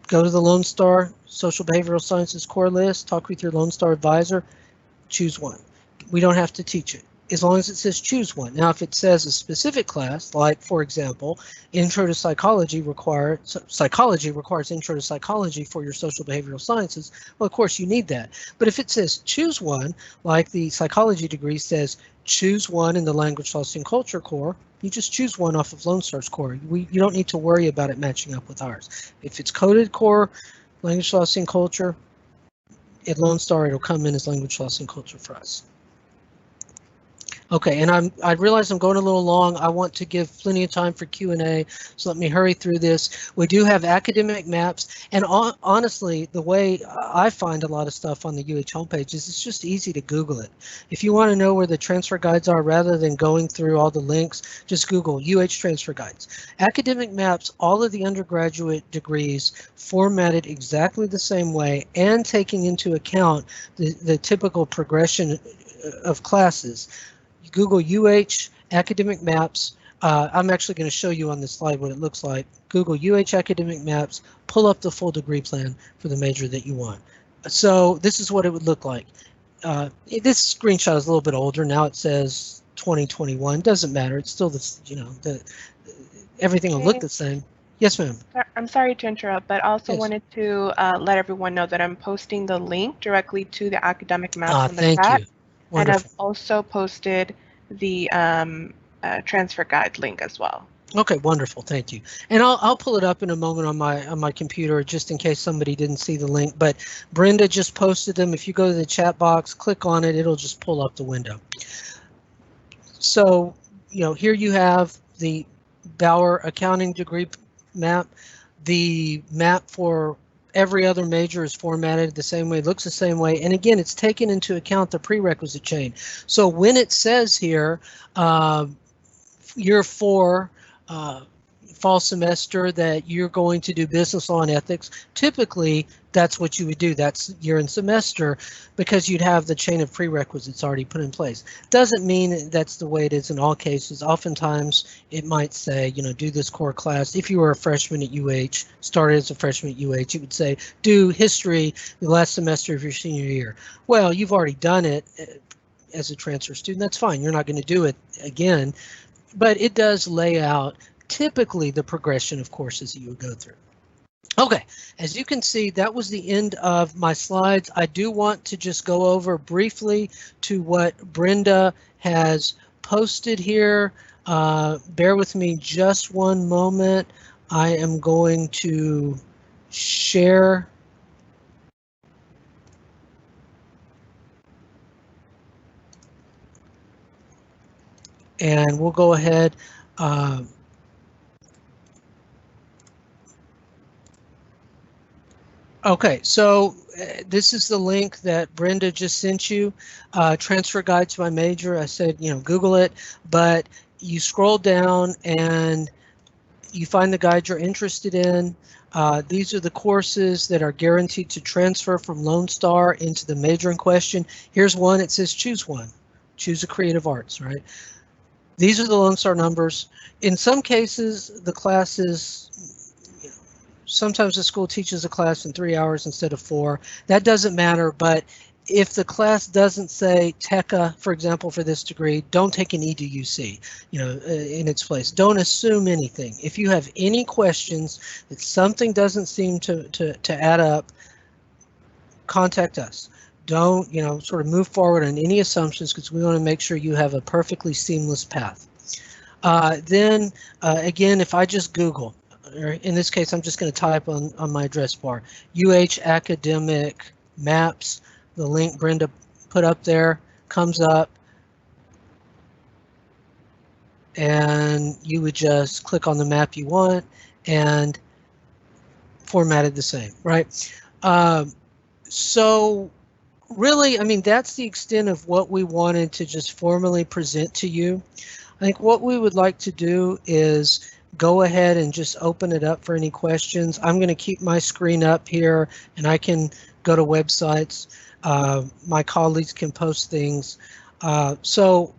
Go to the Lone Star Social Behavioral Sciences core list, talk with your Lone Star advisor, choose one. We don't have to teach it, as long as it says choose one. Now, if it says a specific class, like, for example, Intro to Psychology requires Intro to Psychology for your Social Behavioral Sciences, well, of course, you need that. But if it says choose one, like the psychology degree says choose one in the Language, Philosophy, and Culture core, you just choose one off of Lone Star's core. You don't need to worry about it matching up with ours. If it's coded core, Language, Philosophy, and Culture, at Lone Star, it'll come in as Language, Philosophy, and Culture for us. Okay, and I realize I'm going a little long. I want to give plenty of time for Q&A, so let me hurry through this. We do have academic maps, and honestly, the way I find a lot of stuff on the UH homepage is it's just easy to Google it. If you want to know where the transfer guides are, rather than going through all the links, just Google UH transfer guides. Academic maps, all of the undergraduate degrees formatted exactly the same way and taking into account the typical progression of classes. Google UH academic maps. I'm actually going to show you on this slide what it looks like. Google UH academic maps, pull up the full degree plan for the major that you want. So this is what it would look like. This screenshot is a little bit older. Now it says 2021. Doesn't matter. It's still the, you know, everything will look the same. Yes, ma'am. I'm sorry to interrupt, but I also Yes. wanted to let everyone know that I'm posting the link directly to the academic maps in the Thank chat. you. And Wonderful. I've also posted the transfer guide link as well. Okay, wonderful. Thank you. And I'll pull it up in a moment on my computer just in case somebody didn't see the link. But Brenda just posted them. If you go to the chat box, click on it, it'll just pull up the window. So, you know, here you have the Bauer accounting degree map. The map for every other major is formatted the same way, looks the same way, and again, it's taken into account the prerequisite chain. So when it says here, year 4, fall semester, that you're going to do business law and ethics, typically that's what you would do. That's year and semester, because you'd have the chain of prerequisites already put in place. Doesn't mean that's the way it is in all cases. Oftentimes it might say, you know, do this core class. If you were a freshman at UH, started as a freshman at UH, it would say do history the last semester of your senior year. Well, you've already done it as a transfer student. That's fine. You're not going to do it again, but it does lay out typically the progression of courses that you would go through. Okay, as you can see, that was the end of my slides. I do want to just go over briefly to what Brenda has posted here. Bear with me just one moment. I am going to share. And we'll go ahead. Okay, so this is the link that Brenda just sent you, transfer guide to my major. I said, you know, Google it, but you scroll down and you find the guide you're interested in. These are the courses that are guaranteed to transfer from Lone Star into the major in question. Here's one, it says choose one, choose a creative arts, right? These are the Lone Star numbers. In some cases, the classes, sometimes the school teaches a class in 3 hours instead of 4. That doesn't matter, but if the class doesn't say TECA, for example, for this degree, don't take an EDUC, in its place. Don't assume anything. If you have any questions that something doesn't seem to add up, contact us. Don't, sort of move forward on any assumptions, because we want to make sure you have a perfectly seamless path. Then again, if I just Google, or in this case, I'm just going to type on my address bar, UH Academic Maps, the link Brenda put up there comes up, and you would just click on the map you want and format it the same, right? So really, I mean, that's the extent of what we wanted to just formally present to you. I think what we would like to do is go ahead and just open it up for any questions. I'm going to keep my screen up here, and I can go to websites. My colleagues can post things. Delandra,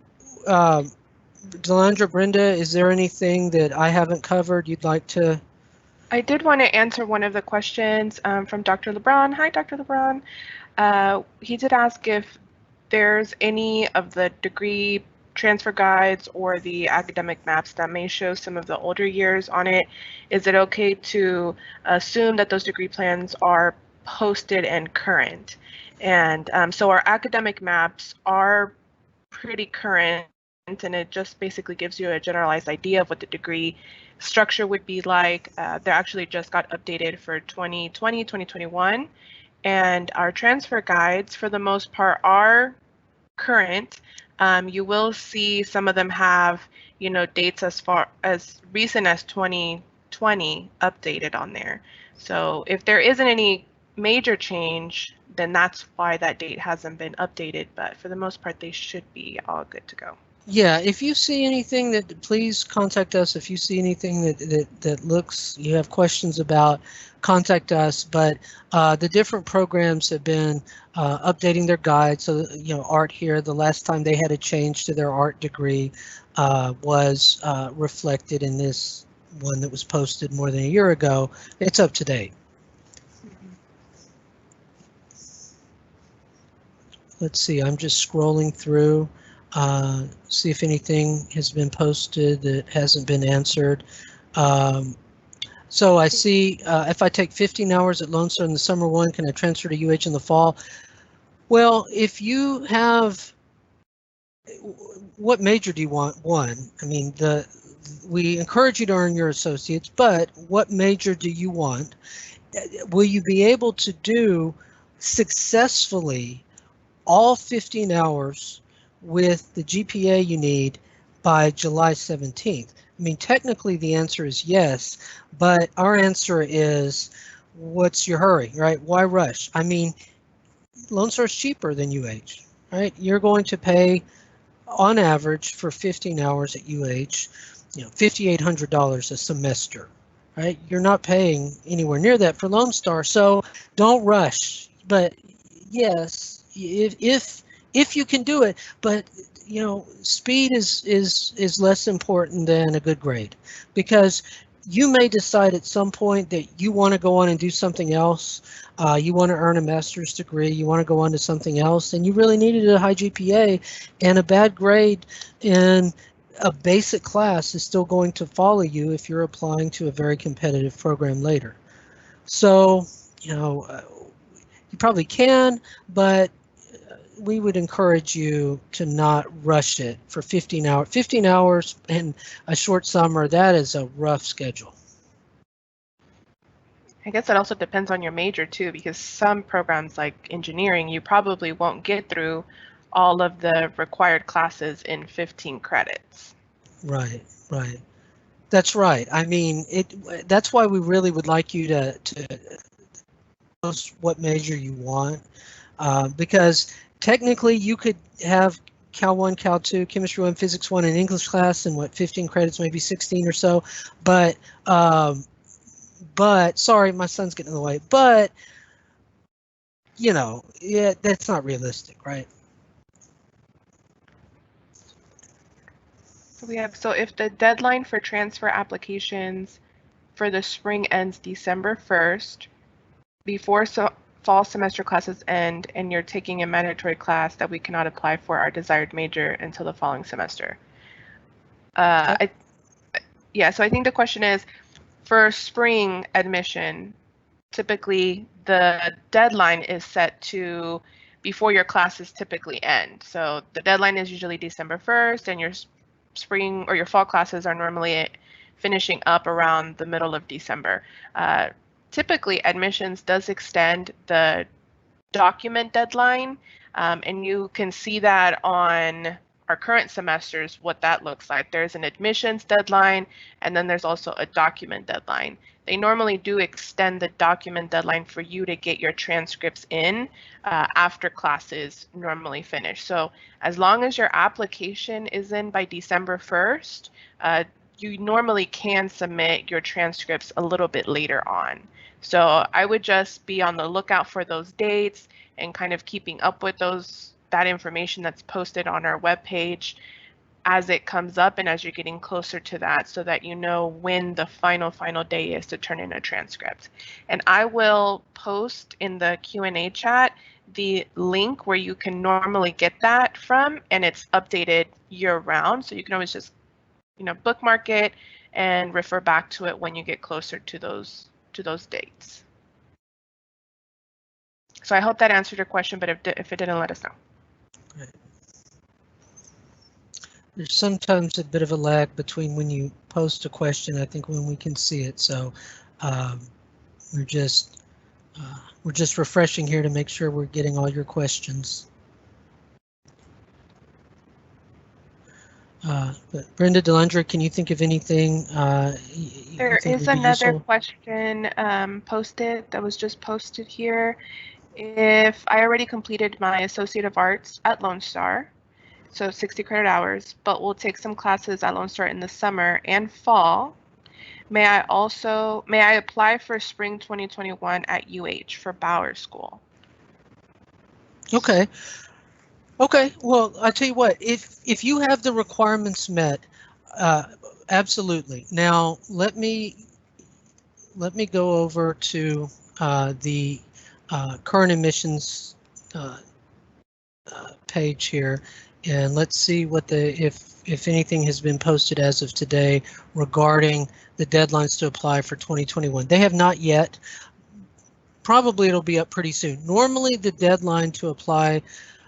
Brenda, is there anything that I haven't covered you'd like to? I did want to answer one of the questions from Dr. LeBron. Hi, Dr. LeBron. He did ask if there's any of the degree transfer guides or the academic maps that may show some of the older years on it. Is it okay to assume that those degree plans are posted and current? And so our academic maps are pretty current, and it just basically gives you a generalized idea of what the degree structure would be like. They actually just got updated for 2020, 2021. And our transfer guides, for the most part, are current. You will see some of them have, dates as far as recent as 2020 updated on there. So if there isn't any major change, then that's why that date hasn't been updated. But for the most part, they should be all good to go. Yeah, if you see anything that, please contact us. If you see anything that looks, you have questions about, contact us. But the different programs have been updating their guides. So, art here, the last time they had a change to their art degree was reflected in this one that was posted more than a year ago. It's up to date. Let's see, I'm just scrolling through. See if anything has been posted that hasn't been answered. So I see if I take 15 hours at Lone Star in the summer one, can I transfer to UH in the fall? Well, if you have, what major do you want? One, I mean, we encourage you to earn your associates, but what major do you want? Will you be able to do successfully all 15 hours with the GPA you need by July 17th? I mean, technically the answer is yes, but our answer is, what's your hurry, right? Why rush? I mean, Lone Star is cheaper than UH, right? You're going to pay, on average, for 15 hours at UH, $5,800 a semester, right? You're not paying anywhere near that for Lone Star, so don't rush. But yes, if you can do it, but speed is less important than a good grade, because you may decide at some point that you want to go on and do something else. You want to earn a master's degree, you want to go on to something else, and you really needed a high GPA, and a bad grade in a basic class is still going to follow you if you're applying to a very competitive program later. So, you probably can, but we would encourage you to not rush it for 15 hours. 15 hours in a short summer, that is a rough schedule. I guess it also depends on your major too, because some programs like engineering, you probably won't get through all of the required classes in 15 credits. Right. That's right. I mean, that's why we really would like you to post what major you want, because technically you could have Cal 1, Cal 2, Chemistry 1, Physics 1, and English class in 15 credits, maybe 16 or so. But sorry, my son's getting in the way. But yeah, that's not realistic, right? So if the deadline for transfer applications for the spring ends December 1st, before fall semester classes end and you're taking a mandatory class that we cannot apply for our desired major until the following semester. Yeah, so I think the question is, for spring admission, typically the deadline is set to before your classes typically end. So the deadline is usually December 1st, and your spring or your fall classes are normally finishing up around the middle of December. Typically, admissions does extend the document deadline, and you can see that on our current semesters, what that looks like. There's an admissions deadline, and then there's also a document deadline. They normally do extend the document deadline for you to get your transcripts in after classes normally finish. So as long as your application is in by December 1st, you normally can submit your transcripts a little bit later on. So I would just be on the lookout for those dates and kind of keeping up with that information that's posted on our webpage as it comes up and as you're getting closer to that, so that you know when the final day is to turn in a transcript. And I will post in the Q&A chat the link where you can normally get that from, and it's updated year round, so you can always just bookmark it and refer back to it when you get closer to those dates. So I hope that answered your question, but if it didn't, let us know. Right. There's sometimes a bit of a lag between when you post a question, I think, when we can see it. So we're just refreshing here to make sure we're getting all your questions. But Brenda Delandra, can you think of anything? There is another question posted that was just posted here. If I already completed my Associate of Arts at Lone Star, so 60 credit hours, but will take some classes at Lone Star in the summer and fall, may I apply for spring 2021 at UH for Bauer School? Okay. Well, I'll tell you what, if you have the requirements met, absolutely. Now let me go over to the current admissions page here, and let's see what if anything has been posted as of today regarding the deadlines to apply for 2021. They have not yet. Probably it'll be up pretty soon. Normally the deadline to apply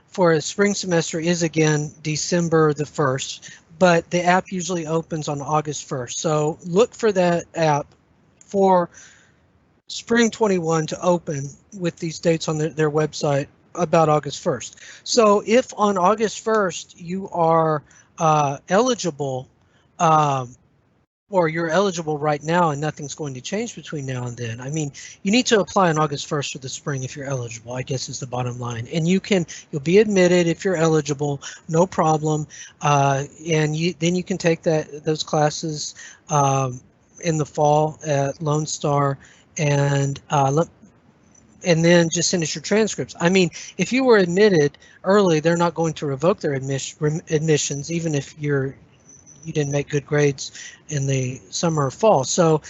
for a spring semester is again December the 1st, but the app usually opens on August 1st. So look for that app for spring 21 to open with these dates on their website about August 1st. So if on August 1st you are eligible, or you're eligible right now and nothing's going to change between now and then. I mean, you need to apply on August 1st for the spring if you're eligible, I guess is the bottom line. And you'll be admitted if you're eligible, no problem. And then you can take those classes in the fall at Lone Star, and then just send us your transcripts. I mean, if you were admitted early, they're not going to revoke their admissions, even if you didn't make good grades in the summer or fall. So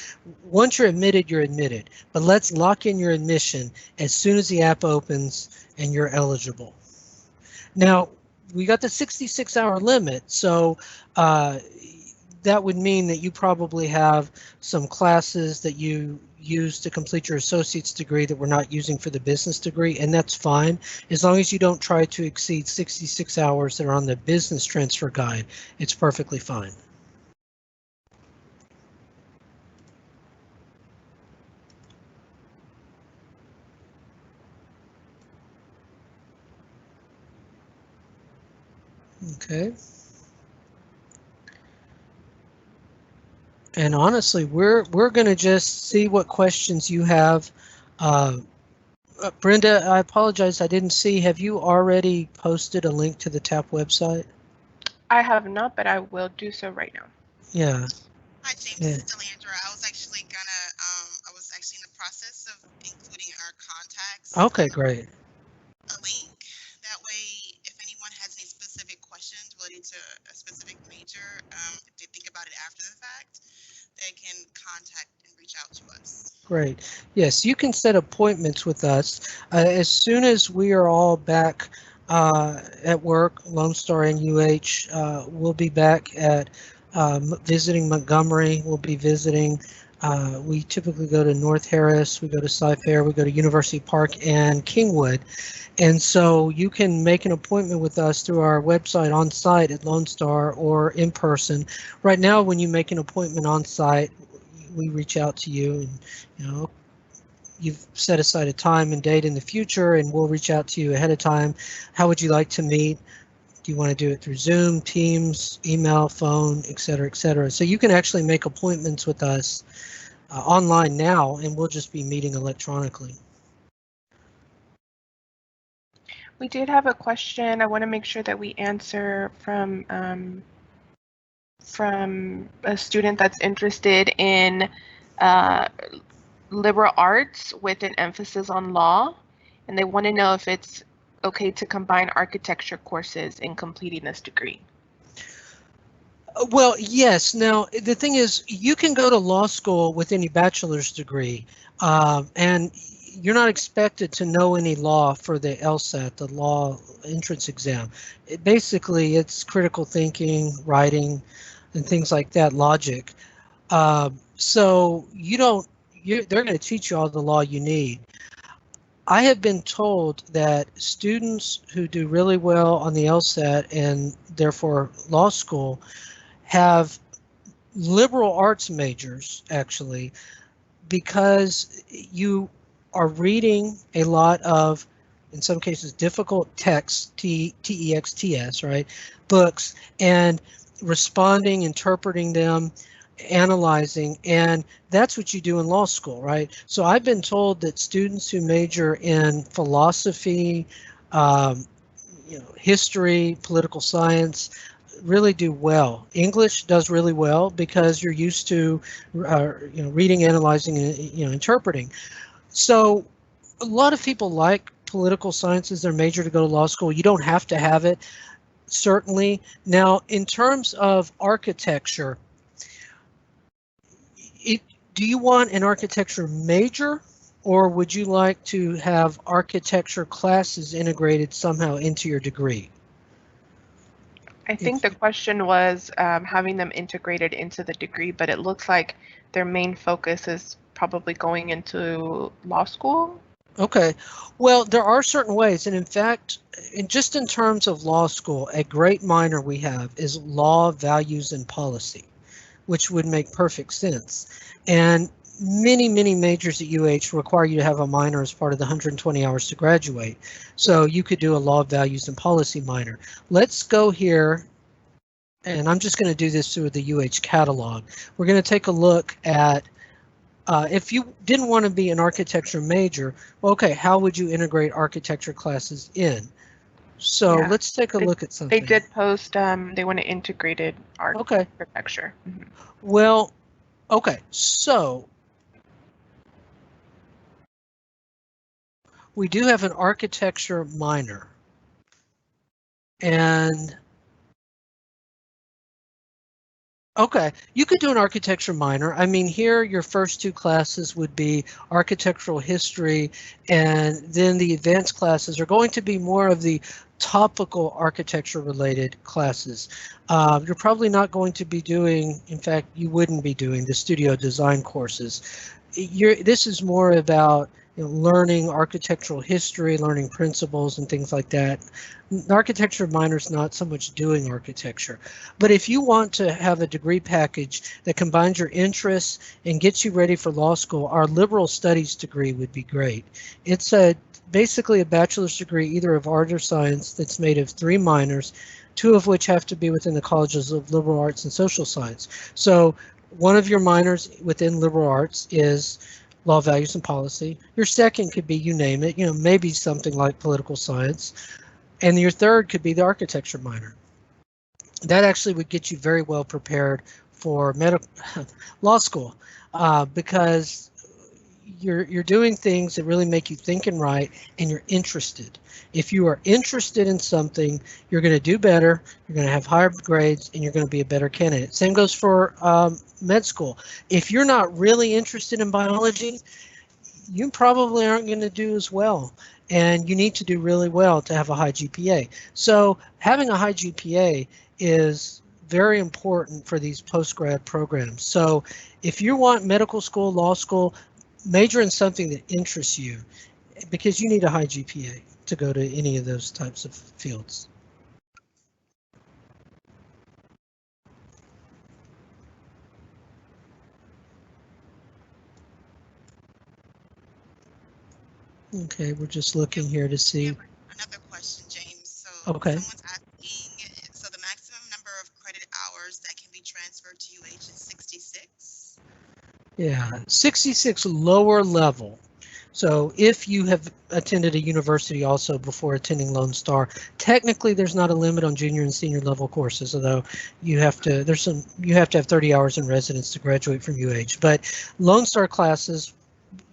once you're admitted, you're admitted. But let's lock in your admission as soon as the app opens and you're eligible. Now, we got the 66-hour limit, so that would mean that you probably have some classes that you use to complete your associate's degree that we're not using for the business degree, and that's fine as long as you don't try to exceed 66 hours that are on the business transfer guide. It's perfectly fine. Okay. And honestly, we're going to just see what questions you have. Brenda, I apologize, I didn't see. Have you already posted a link to the TAP website? I have not, but I will do so right now. Yeah. Hi, James. This is Delandra. I was actually in the process of including our contacts. Okay, great. A link. That way, if anyone has any specific questions related to a specific major, major. If they think about it after the fact, they can contact and reach out to us. Great. Yes, you can set appointments with us as soon as we are all back at work. Lone Star and UH will be back at visiting Montgomery. We'll be visiting. We typically go to North Harris. We go to Cy-Fair. We go to University Park and Kingwood. And so you can make an appointment with us through our website on site at Lone Star or in person. Right now, when you make an appointment on site, we reach out to you and, you know, you've set aside a time and date in the future and we'll reach out to you ahead of time. How would you like to meet? Do you want to do it through Zoom, Teams, email, phone, et cetera, et cetera? So you can actually make appointments with us online now, and we'll just be meeting electronically. We did have a question. I want to make sure that we answer from a student that's interested in liberal arts with an emphasis on law, and they want to know if it's okay to combine architecture courses in completing this degree. Well, yes. Now, the thing is, you can go to law school with any bachelor's degree, and you're not expected to know any law for the LSAT, the law entrance exam. Basically, it's critical thinking, writing, and things like that, logic. So they're going to teach you all the law you need. I have been told that students who do really well on the LSAT and therefore law school have liberal arts majors, actually, because you are reading a lot of, in some cases, difficult texts, T-E-X-T-S, right, books, and responding, interpreting them, analyzing, and that's what you do in law school, right? So I've been told that students who major in philosophy, history, political science, really do well. English does really well because you're used to, reading, analyzing, and interpreting. So a lot of people like political science as their major to go to law school. You don't have to have it, certainly. Now, in terms of architecture, do you want an architecture major, or would you like to have architecture classes integrated somehow into your degree? I think the question was having them integrated into the degree, but it looks like their main focus is probably going into law school. Okay, well, there are certain ways, and in fact, just in terms of law school, a great minor we have is law, values, and policy, which would make perfect sense. And many majors at UH require you to have a minor as part of the 120 hours to graduate. So you could do a law, values, and policy minor. Let's go here, and I'm just going to do this through the UH catalog. We're going to take a look at, if you didn't want to be an architecture major, well, okay, how would you integrate architecture classes in? So yeah, let's take a look at something. They did post, they want to integrated architecture. Mm-hmm. Well, okay, so we do have an architecture minor, and okay, you could do an architecture minor. I mean, here your first two classes would be architectural history, and then the advanced classes are going to be more of the topical architecture related classes. You're probably not going to be doing, in fact, you wouldn't be doing the studio design courses. This is more about learning architectural history, learning principles and things like that. The architecture minor is not so much doing architecture, but if you want to have a degree package that combines your interests and gets you ready for law school, our liberal studies degree would be great. It's basically a bachelor's degree either of art or science that's made of 3 minors, 2 of which have to be within the colleges of liberal arts and social science. So one of your minors within liberal arts is law, values, and policy. Your second could be, you name it, maybe something like political science. And your third could be the architecture minor. That actually would get you very well prepared for law school because you're doing things that really make you think and write, and you're interested. If you are interested in something, you're going to do better, you're going to have higher grades, and you're going to be a better candidate. Same goes for med school. If you're not really interested in biology, you probably aren't going to do as well. And you need to do really well to have a high GPA. So having a high GPA is very important for these post-grad programs. So if you want medical school, law school, major in something that interests you, because you need a high GPA to go to any of those types of fields. Okay, we're just looking here to see. Another question, James. So Okay. someone's asking, so the maximum number of credit hours that can be transferred to UH is 66? Yeah, 66 lower level. So if you have attended a university also before attending Lone Star, technically there's not a limit on junior and senior level courses, although you have to have 30 hours in residence to graduate from UH. But Lone Star classes,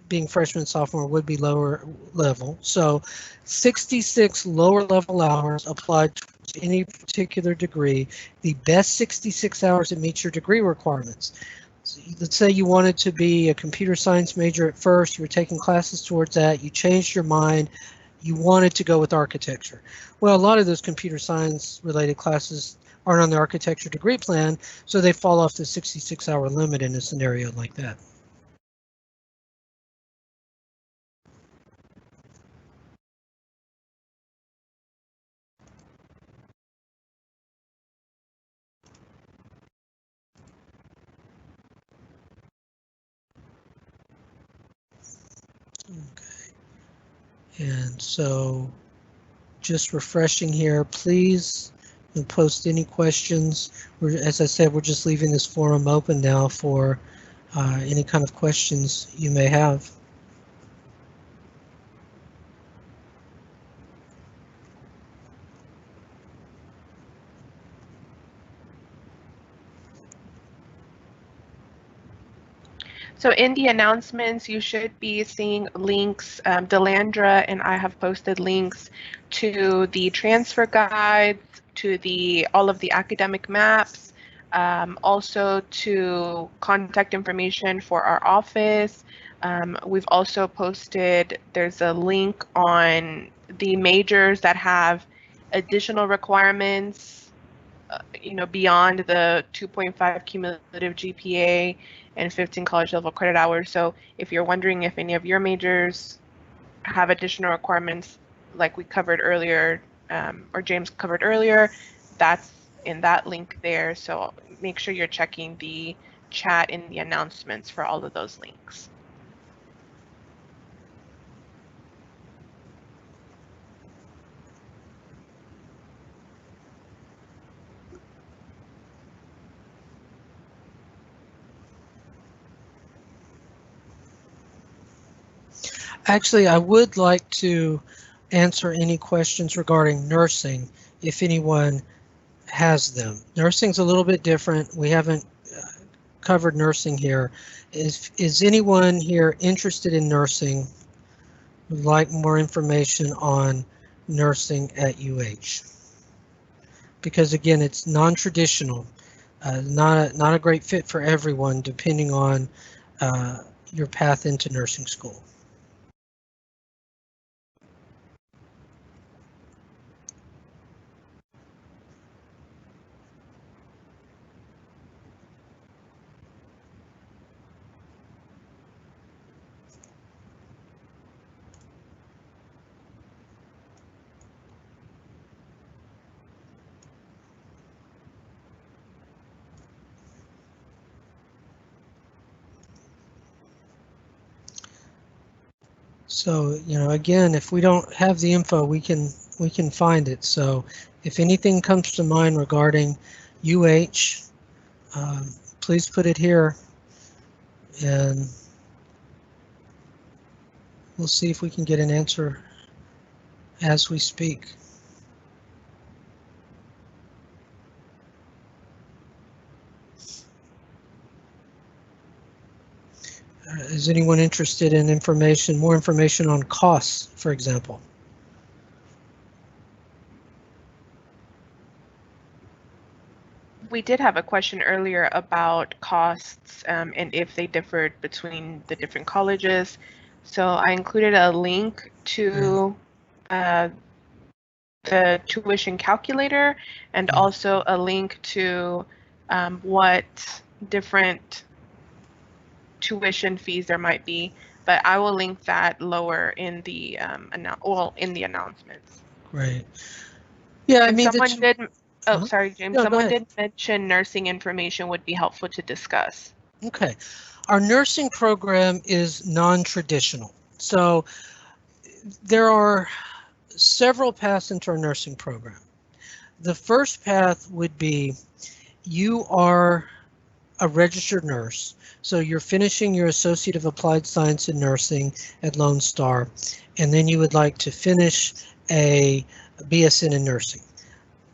being freshman and sophomore, would be lower level. So 66 lower level hours applied to any particular degree, the best 66 hours that meets your degree requirements. So let's say you wanted to be a computer science major at first, you were taking classes towards that, you changed your mind, you wanted to go with architecture. Well, a lot of those computer science related classes aren't on the architecture degree plan, so they fall off the 66-hour limit in a scenario like that. Okay. And so just refreshing here, please post any questions. As I said, we're just leaving this forum open now for any kind of questions you may have. So in the announcements, you should be seeing links. Delandra and I have posted links to the transfer guides, to all of the academic maps, also to contact information for our office. We've also posted, there's a link on the majors that have additional requirements, beyond the 2.5 cumulative GPA and 15 college level credit hours. So if you're wondering if any of your majors have additional requirements like we covered earlier, or James covered earlier, that's in that link there. So make sure you're checking the chat in the announcements for all of those links. Actually, I would like to answer any questions regarding nursing if anyone has them. Nursing's a little bit different. We haven't covered nursing here. Is anyone here interested in nursing? Would like more information on nursing at UH? Because again, it's non-traditional, not a great fit for everyone, depending on your path into nursing school. So, again, if we don't have the info, we can find it. So if anything comes to mind regarding UH, please put it here and we'll see if we can get an answer as we speak. Is anyone interested in more information on costs, for example? We did have a question earlier about costs and if they differed between the different colleges. So I included a link to the tuition calculator and also a link to what different tuition fees there might be, but I will link that lower in the in the announcements. Great. Yeah, I mean, someone did. Oh, sorry, James. No, someone did mention nursing information would be helpful to discuss. Okay, our nursing program is non-traditional, so there are several paths into our nursing program. The first path would be you are a registered nurse, so you're finishing your Associate of Applied Science in Nursing at Lone Star, and then you would like to finish a BSN in nursing.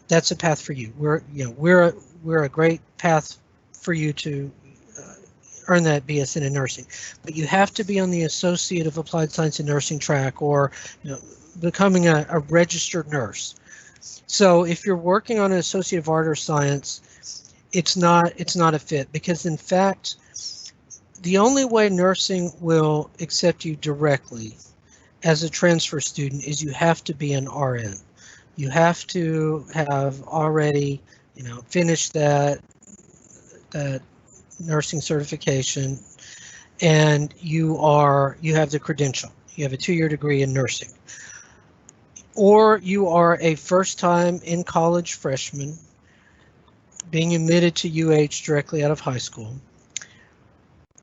That's a path for you. We're a great path for you to earn that BSN in nursing, but you have to be on the Associate of Applied Science in Nursing track, or becoming a registered nurse. So if you're working on an Associate of Art or Science, it's not a fit, because in fact, the only way nursing will accept you directly as a transfer student is you have to be an RN. You have to have already, finished that nursing certification, and you have the credential. You have a 2-year degree in nursing. Or you are a first-time in college freshman being admitted to UH directly out of high school,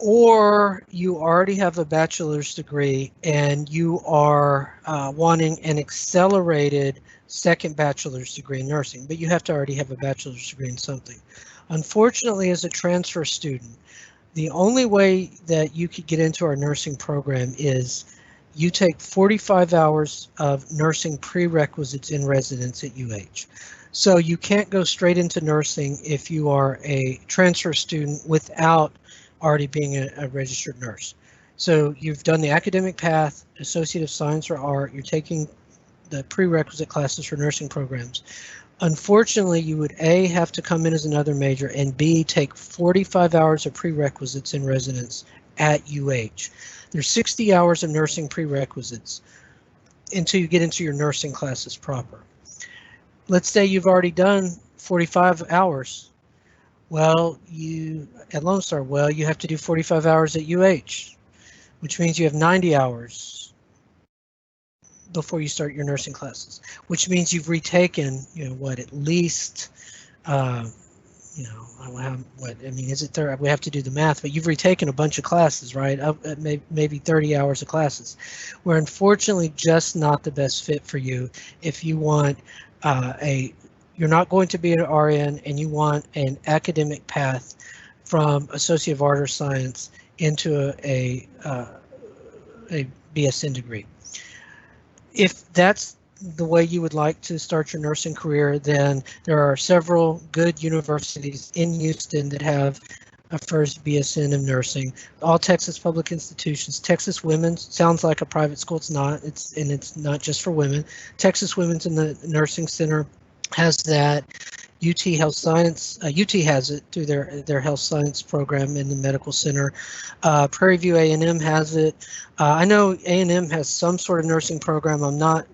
or you already have a bachelor's degree and you are wanting an accelerated second bachelor's degree in nursing, but you have to already have a bachelor's degree in something. Unfortunately, as a transfer student, the only way that you could get into our nursing program is you take 45 hours of nursing prerequisites in residence at UH. So you can't go straight into nursing if you are a transfer student without already being a registered nurse. So you've done the academic path, Associate of Science or Art, you're taking the prerequisite classes for nursing programs. Unfortunately, you would A, have to come in as another major, and B, take 45 hours of prerequisites in residence at UH. There's 60 hours of nursing prerequisites until you get into your nursing classes proper. Let's say you've already done 45 hours. Well, at Lone Star, you have to do 45 hours at UH, which means you have 90 hours before you start your nursing classes, which means you've retaken, at least, is it 30? We have to do the math, but you've retaken a bunch of classes, right? Maybe 30 hours of classes. We're unfortunately just not the best fit for you if you want you're not going to be an RN and you want an academic path from Associate of Art or Science into a BSN degree. If that's the way you would like to start your nursing career, then there are several good universities in Houston that have a first BSN in nursing. All Texas public institutions. Texas Women's sounds like a private school. It's not. It's not just for women. Texas Women's in the Nursing Center has that. UT Health Science, UT has it through their health science program in the medical center. Prairie View A&M has it. I know A&M has some sort of nursing program. I'm not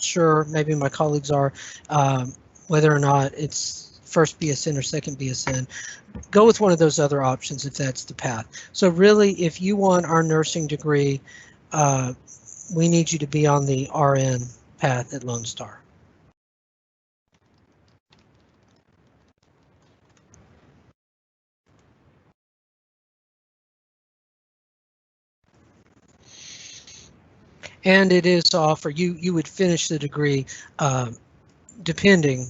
sure. Maybe my colleagues are, whether or not it's first BSN or second BSN. Go with one of those other options if that's the path. So really, if you want our nursing degree, we need you to be on the RN path at Lone Star. And it is to offer you would finish the degree depending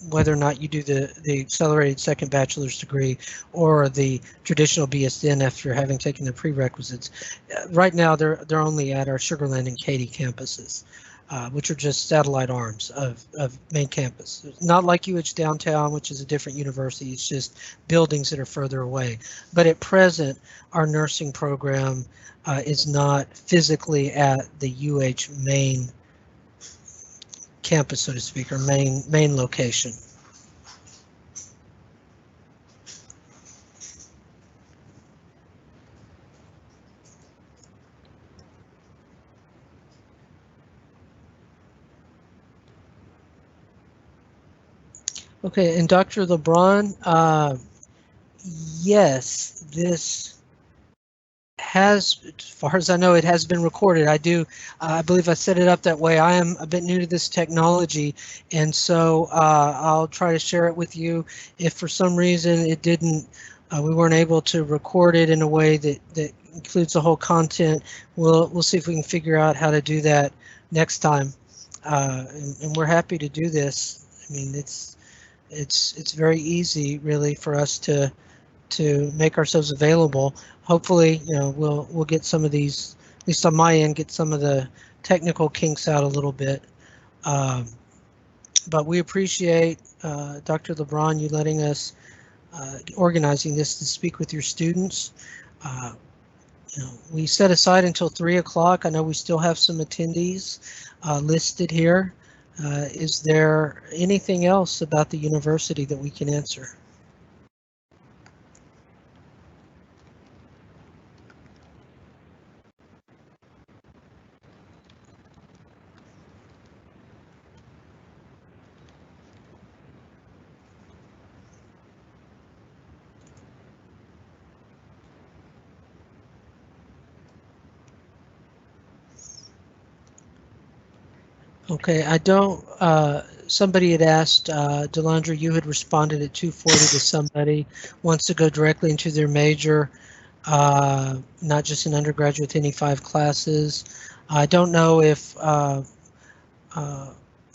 whether or not you do the accelerated second bachelor's degree or the traditional BSN after having taken the prerequisites. Right now they're only at our Sugar Land and Katy campuses. which are just satellite arms of main campus. It's not like UH downtown, which is a different university. It's just buildings that are further away. But at present, our nursing program is not physically at the UH main campus, so to speak, or main location. Okay, and Dr. LeBron, yes, this has, as far as I know, it has been recorded. I believe I set it up that way. I am a bit new to this technology, and so I'll try to share it with you. If for some reason it didn't, we weren't able to record it in a way that includes the whole content, we'll see if we can figure out how to do that next time. And we're happy to do this. I mean, it's very easy, really, for us to make ourselves available. Hopefully, we'll get some of these, at least on my end, get some of the technical kinks out a little bit. But we appreciate Dr. LeBron, you letting us organizing this to speak with your students. We set aside until 3 o'clock. I know we still have some attendees listed here. Is there anything else about the university that we can answer? Okay, I don't, somebody had asked, Delandra, you had responded at 2:40 to somebody wants to go directly into their major, not just an undergraduate with any 5 classes. I don't know if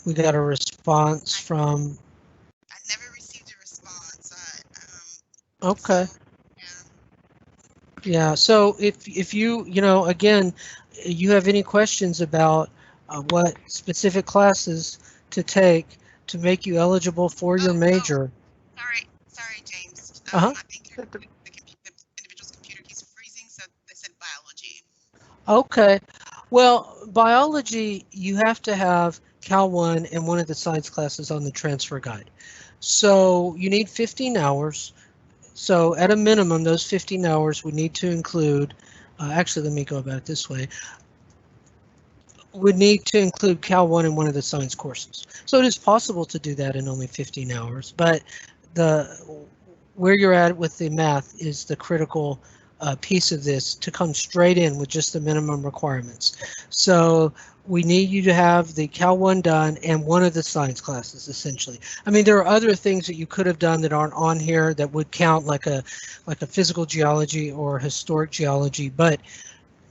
we got a response from. I never received a response. Okay. So, Yeah, so if you, again, you have any questions about what specific classes to take to make you eligible for your major. Sorry, James. Uh-huh. I think the individual's computer keeps freezing, so they said biology. Okay. Well, biology, you have to have Cal 1 and one of the science classes on the transfer guide. So you need 15 hours. So at a minimum, those 15 hours would need to include, actually, let me go about it this way, would need to include Cal 1 in one of the science courses. So it is possible to do that in only 15 hours, but where you're at with the math is the critical piece of this to come straight in with just the minimum requirements. So we need you to have the Cal 1 done and one of the science classes, essentially. I mean, there are other things that you could have done that aren't on here that would count, like a physical geology or historic geology, but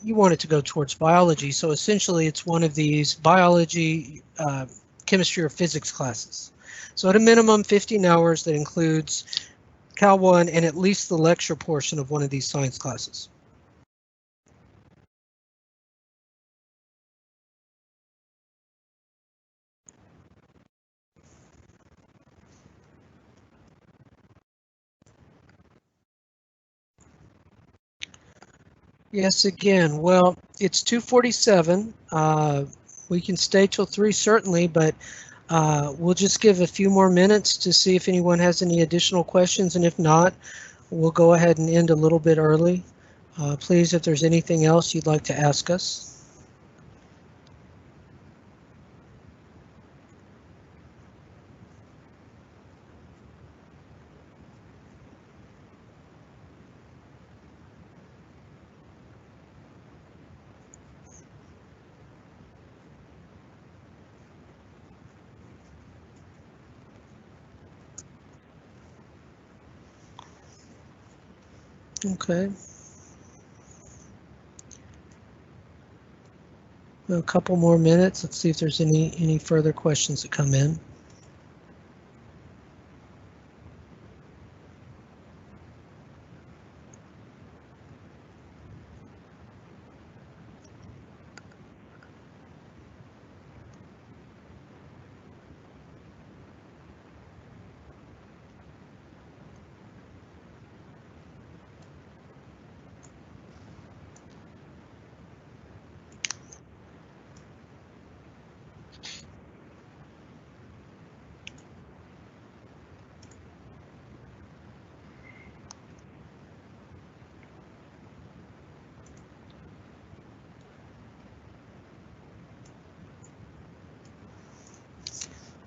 you want it to go towards biology. So essentially it's one of these biology, chemistry, or physics classes. So at a minimum 15 hours that includes Cal 1 and at least the lecture portion of one of these science classes. Yes, again, well, it's 2:47. We can stay till 3 certainly, but we'll just give a few more minutes to see if anyone has any additional questions, and if not, we'll go ahead and end a little bit early. Please, if there's anything else you'd like to ask us. Okay. A couple more minutes. Let's see if there's any further questions that come in.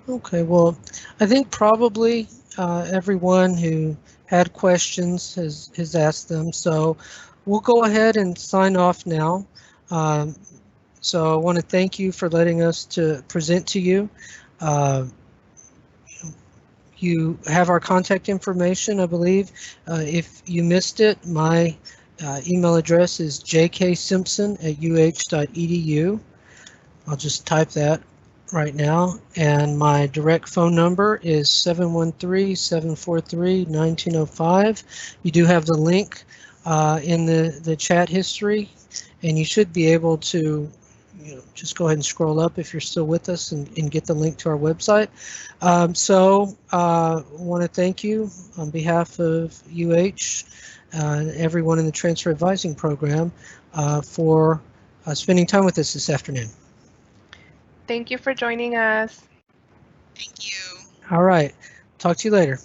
Okay, well, I think probably everyone who had questions has asked them, so we'll go ahead and sign off now. Um, so I want to thank you for letting us to present to you. Uh, you have our contact information, I believe. If you missed it, my email address is jksimpson@uh.edu. I'll just type that right now, and my direct phone number is 713-743-1905. You do have the link in the chat history, and you should be able to just go ahead and scroll up if you're still with us and get the link to our website. So I want to thank you on behalf of UH and everyone in the Transfer Advising Program for spending time with us this afternoon. Thank you for joining us. Thank you. All right. Talk to you later.